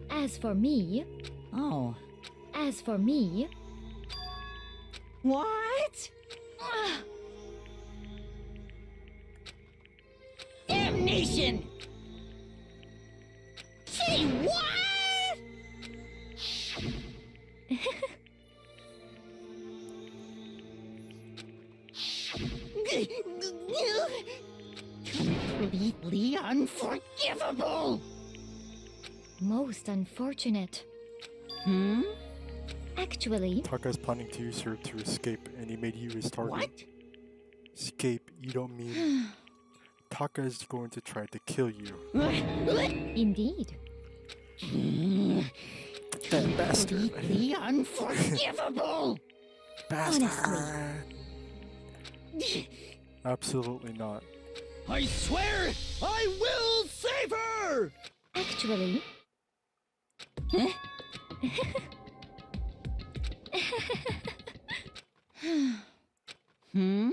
as for me, Oh. as for me, What? Damnation! Say what? Completely unforgivable! most unfortunate. Hmm? Actually, Taka is planning to use her to escape, and he made you his target. What? Escape, you don't mean... Taka is going to try to kill you. indeed. That bastard. Completely unforgivable! Bastard. Absolutely not. I swear I will save her! Actually, Hmm?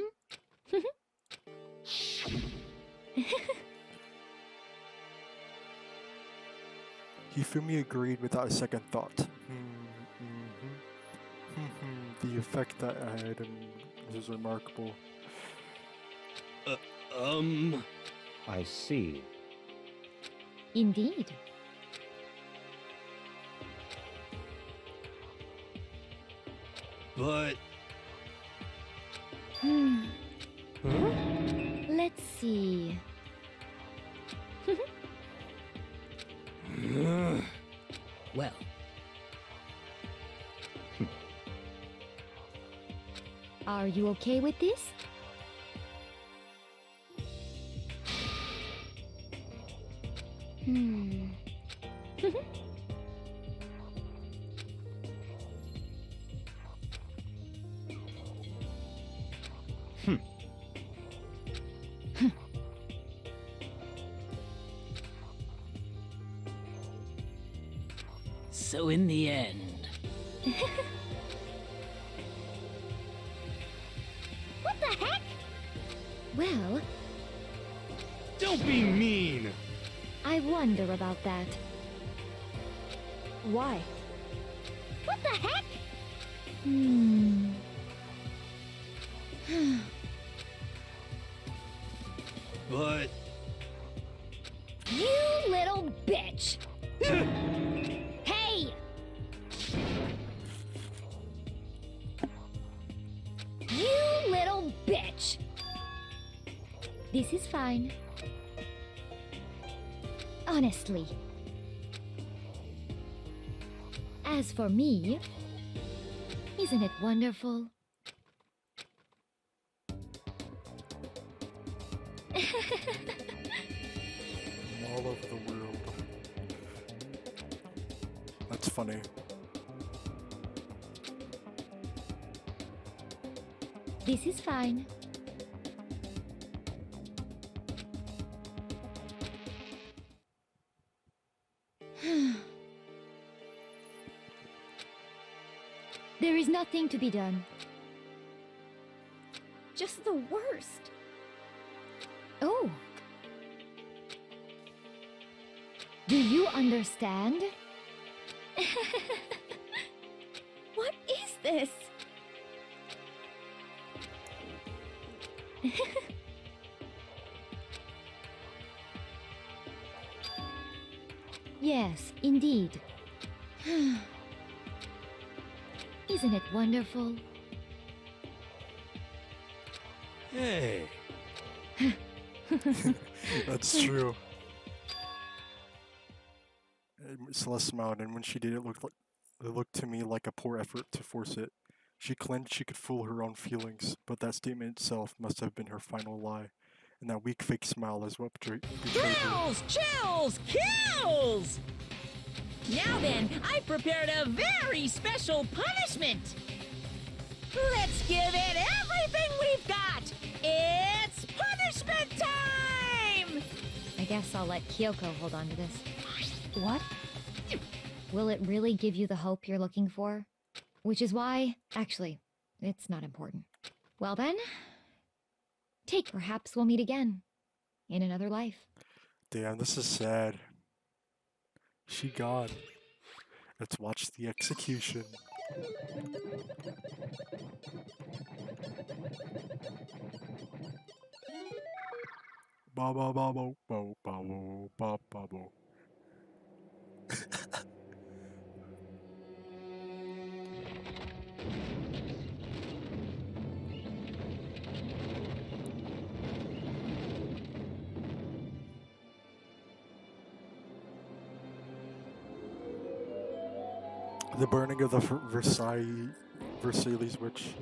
Hifumi agreed without a second thought. The effect that I had was remarkable. I see. indeed. But Let's see. Well, Are you okay with this? so in the end, What the heck? Well, don't be mean! I wonder about that. Why? What the heck? But You little bitch! Hey! You little bitch! This is fine. Honestly. As for me, Isn't it wonderful? All over the world. That's funny. This is fine. There is nothing to be done. Just the worst. Oh. Do you understand? What is this? Yes, indeed. Isn't it wonderful? Hey. That's true. Celeste smiled, and when she did, it looked to me like a poor effort to force it. She claimed she could fool her own feelings, but that statement itself must have been her final lie. And that weak fake smile is what betrayed her. Kills! Chills! Kills! Now then, I've prepared a very special punishment! Let's give it everything we've got! It's punishment time! I guess I'll let Kyoko hold on to this. What? Will it really give you the hope you're looking for? Which is why, actually, it's not important. Well then, perhaps we'll meet again. In another life. Damn, this is sad. She gone. Let's watch the execution. Ba ba ba bo bo ba bo ba ba bo. The burning of the Versailles witch.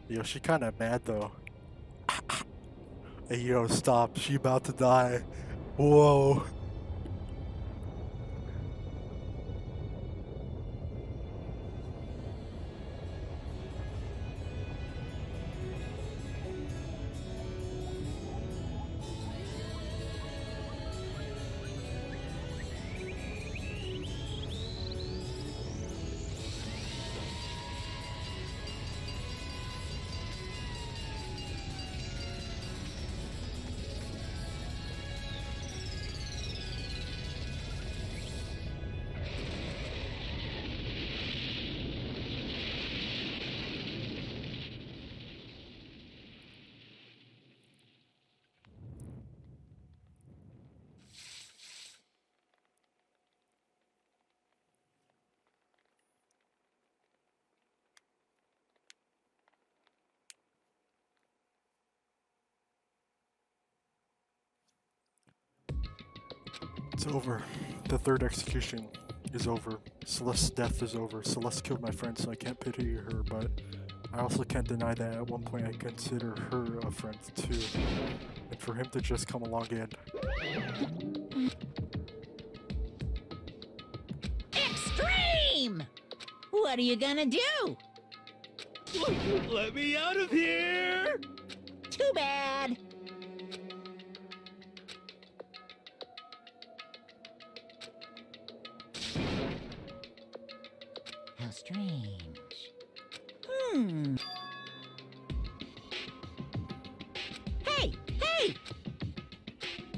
Yo, she kinda mad though. Hey yo, stop. She about to die. Whoa. It's over. The third execution is over. Celeste's death is over. Celeste killed my friend, so I can't pity her, but I also can't deny that at one point I consider her a friend too. And for him to just come along and... Extreme! What are you gonna do? Let me out of here! Too bad. How strange. Hey! Hey!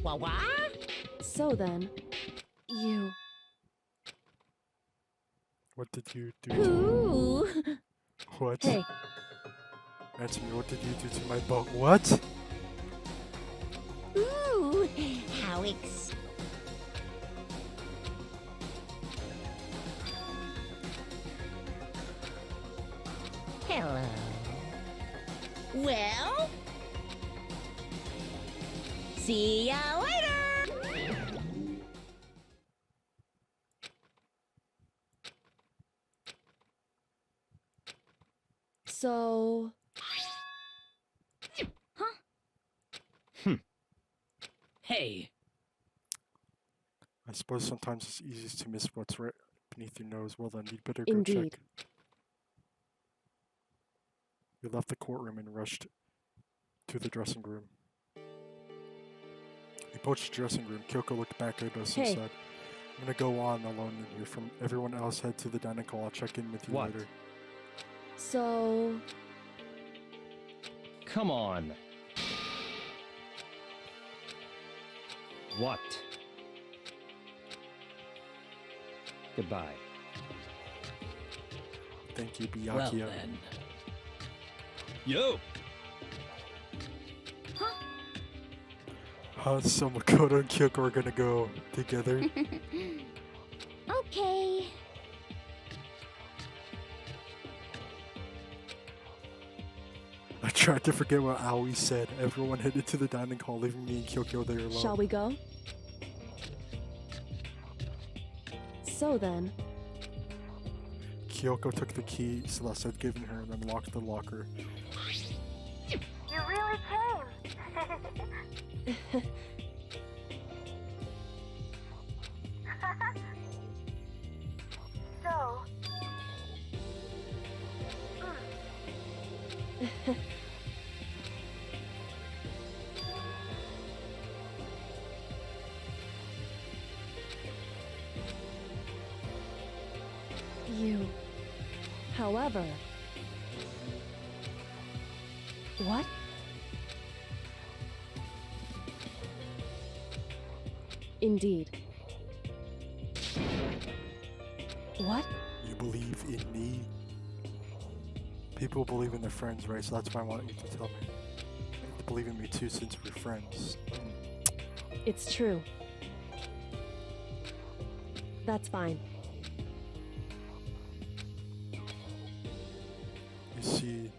Wah-wah? So then, you... What did you do? Ooh! What? Hey, Answer me, what did you do to my boat? What? Ooh! How Well, see ya later! So, Hey, I suppose sometimes it's easiest to miss what's right beneath your nose. Well then, you'd better go Indeed. check. We left the courtroom and rushed to the dressing room. We approached the dressing room. Kyoko looked back at us and Hey. said, I'm gonna go on alone in here. From everyone else, head to the dining hall. I'll check in with you What? later. so, Come on. What? Goodbye. Thank you, well Byakuya. then. Yo! So Makoto and Kyoko are gonna go together. Okay. I tried to forget what Aoi said. Everyone headed to the dining hall, leaving me and Kyoko there alone. shall we go? So then, Kyoko took the key Celeste had given her and then locked the locker. You really came. So, you. However. What? Indeed. What? You believe in me? People believe in their friends, right? So that's why I want you to tell me. You believe in me too since we're friends. It's true. That's fine. You see,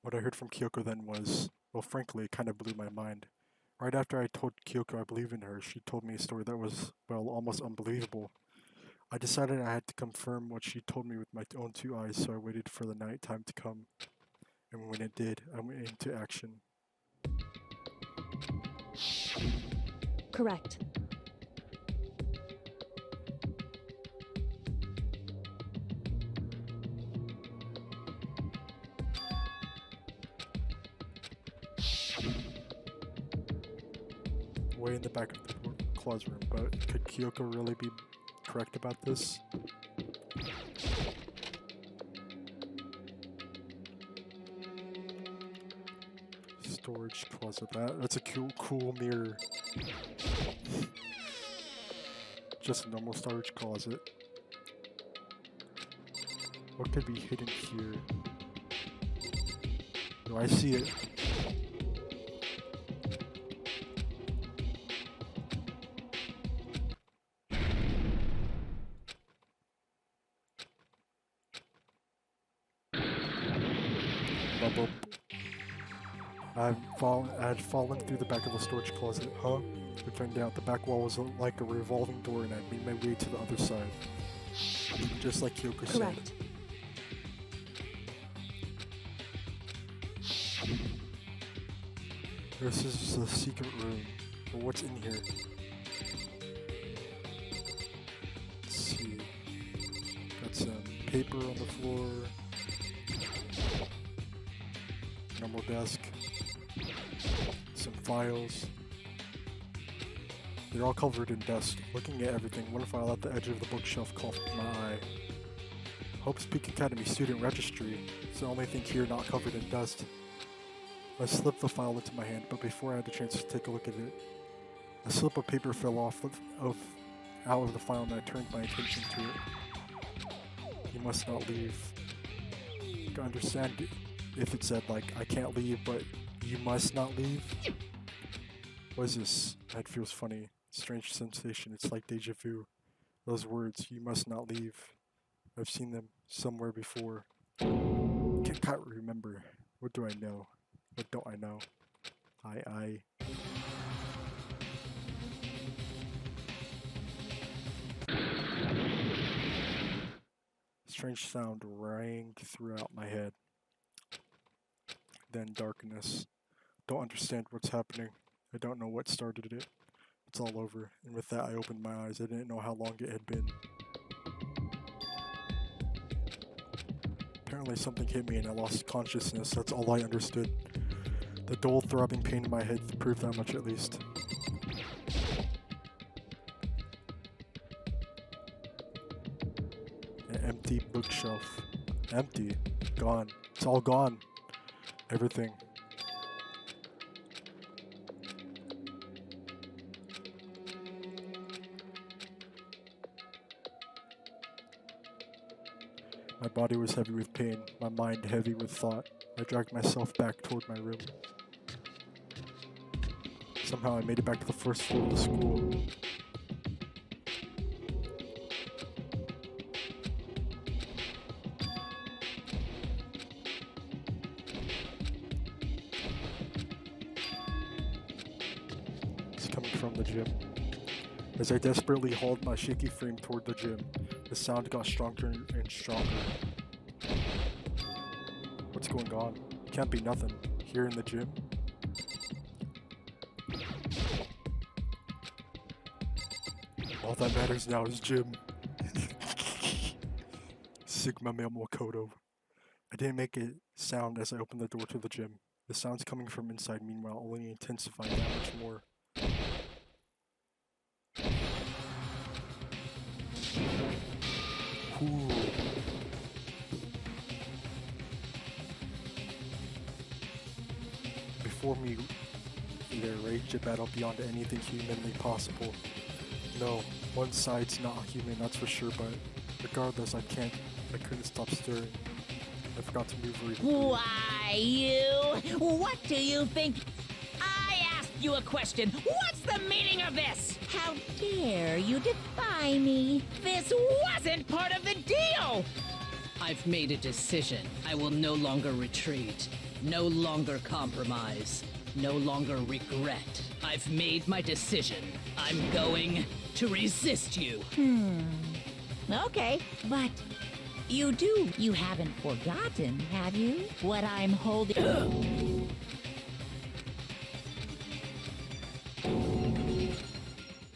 what I heard from Kyoko then was, well, frankly, it kind of blew my mind. Right after I told Kyoko I believe in her, she told me a story that was, well, almost unbelievable. I decided I had to confirm what she told me with my own two eyes, so I waited for the night time to come. And when it did, I went into action. Correct. Way in the back of the claws room, but could Kyoko really be correct about this? Storage closet. That's a cool mirror. Just a normal storage closet. What could be hidden here? No, I see it. Bubble. I had fallen through the back of the storage closet. Huh? We found out the back wall was like a revolving door and I made my way to the other side. Just like Kyoko said. Correct. This is the secret room. But what's in here? Let's see. Got some paper on the floor. Normal desk. Some files. They're all covered in dust. Looking at everything, one file at the edge of the bookshelf caught my eye. Hope's Peak Academy Student Registry. It's the only thing here not covered in dust. I slipped the file into my hand, but before I had a chance to take a look at it, a slip of paper fell off out of the file and I turned my attention to it. You must not leave. I can understand if it said, like, I can't leave, but you must not leave. What is this? That feels funny. Strange sensation. It's like deja vu. Those words, you must not leave. I've seen them somewhere before. Can't quite remember. What do I know? What don't I know? I. Strange sound rang throughout my head. Then darkness. Don't understand what's happening. I don't know what started it. It's all over. And with that, I opened my eyes. I didn't know how long it had been. Apparently something hit me and I lost consciousness. That's all I understood. The dull throbbing pain in my head proved that much at least. An empty bookshelf. Empty. Gone. It's all gone. Everything. My body was heavy with pain, my mind heavy with thought. I dragged myself back toward my room. Somehow I made it back to the first floor of the school. It's coming from the gym. As I desperately hauled my shaky frame toward the gym, the sound got stronger and stronger. What's going on? Can't be nothing. Here in the gym? All that matters now is gym. Sigma male Makoto. I didn't make a sound as I opened the door to the gym. The sounds coming from inside, meanwhile, only intensified that much more. Ooh. Before me, there raged a battle beyond anything humanly possible. No, one side's not human, that's for sure, but regardless, I couldn't stop staring. I forgot to move or even breathe. Why, you? What do you think? I asked you a question. What's the meaning of this? How dare you defy me? This wasn't part of the deal! I've made a decision. I will no longer retreat, no longer compromise, no longer regret. I've made my decision. I'm going to resist you. Okay, but you haven't forgotten, have you? What I'm holding...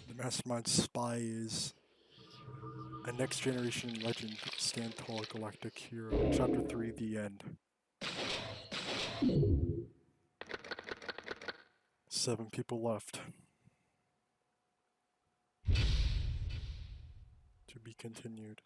The Mastermind Spy is a next generation legend, stand tall galactic hero. Chapter 3, the end. 7 people left. To be continued.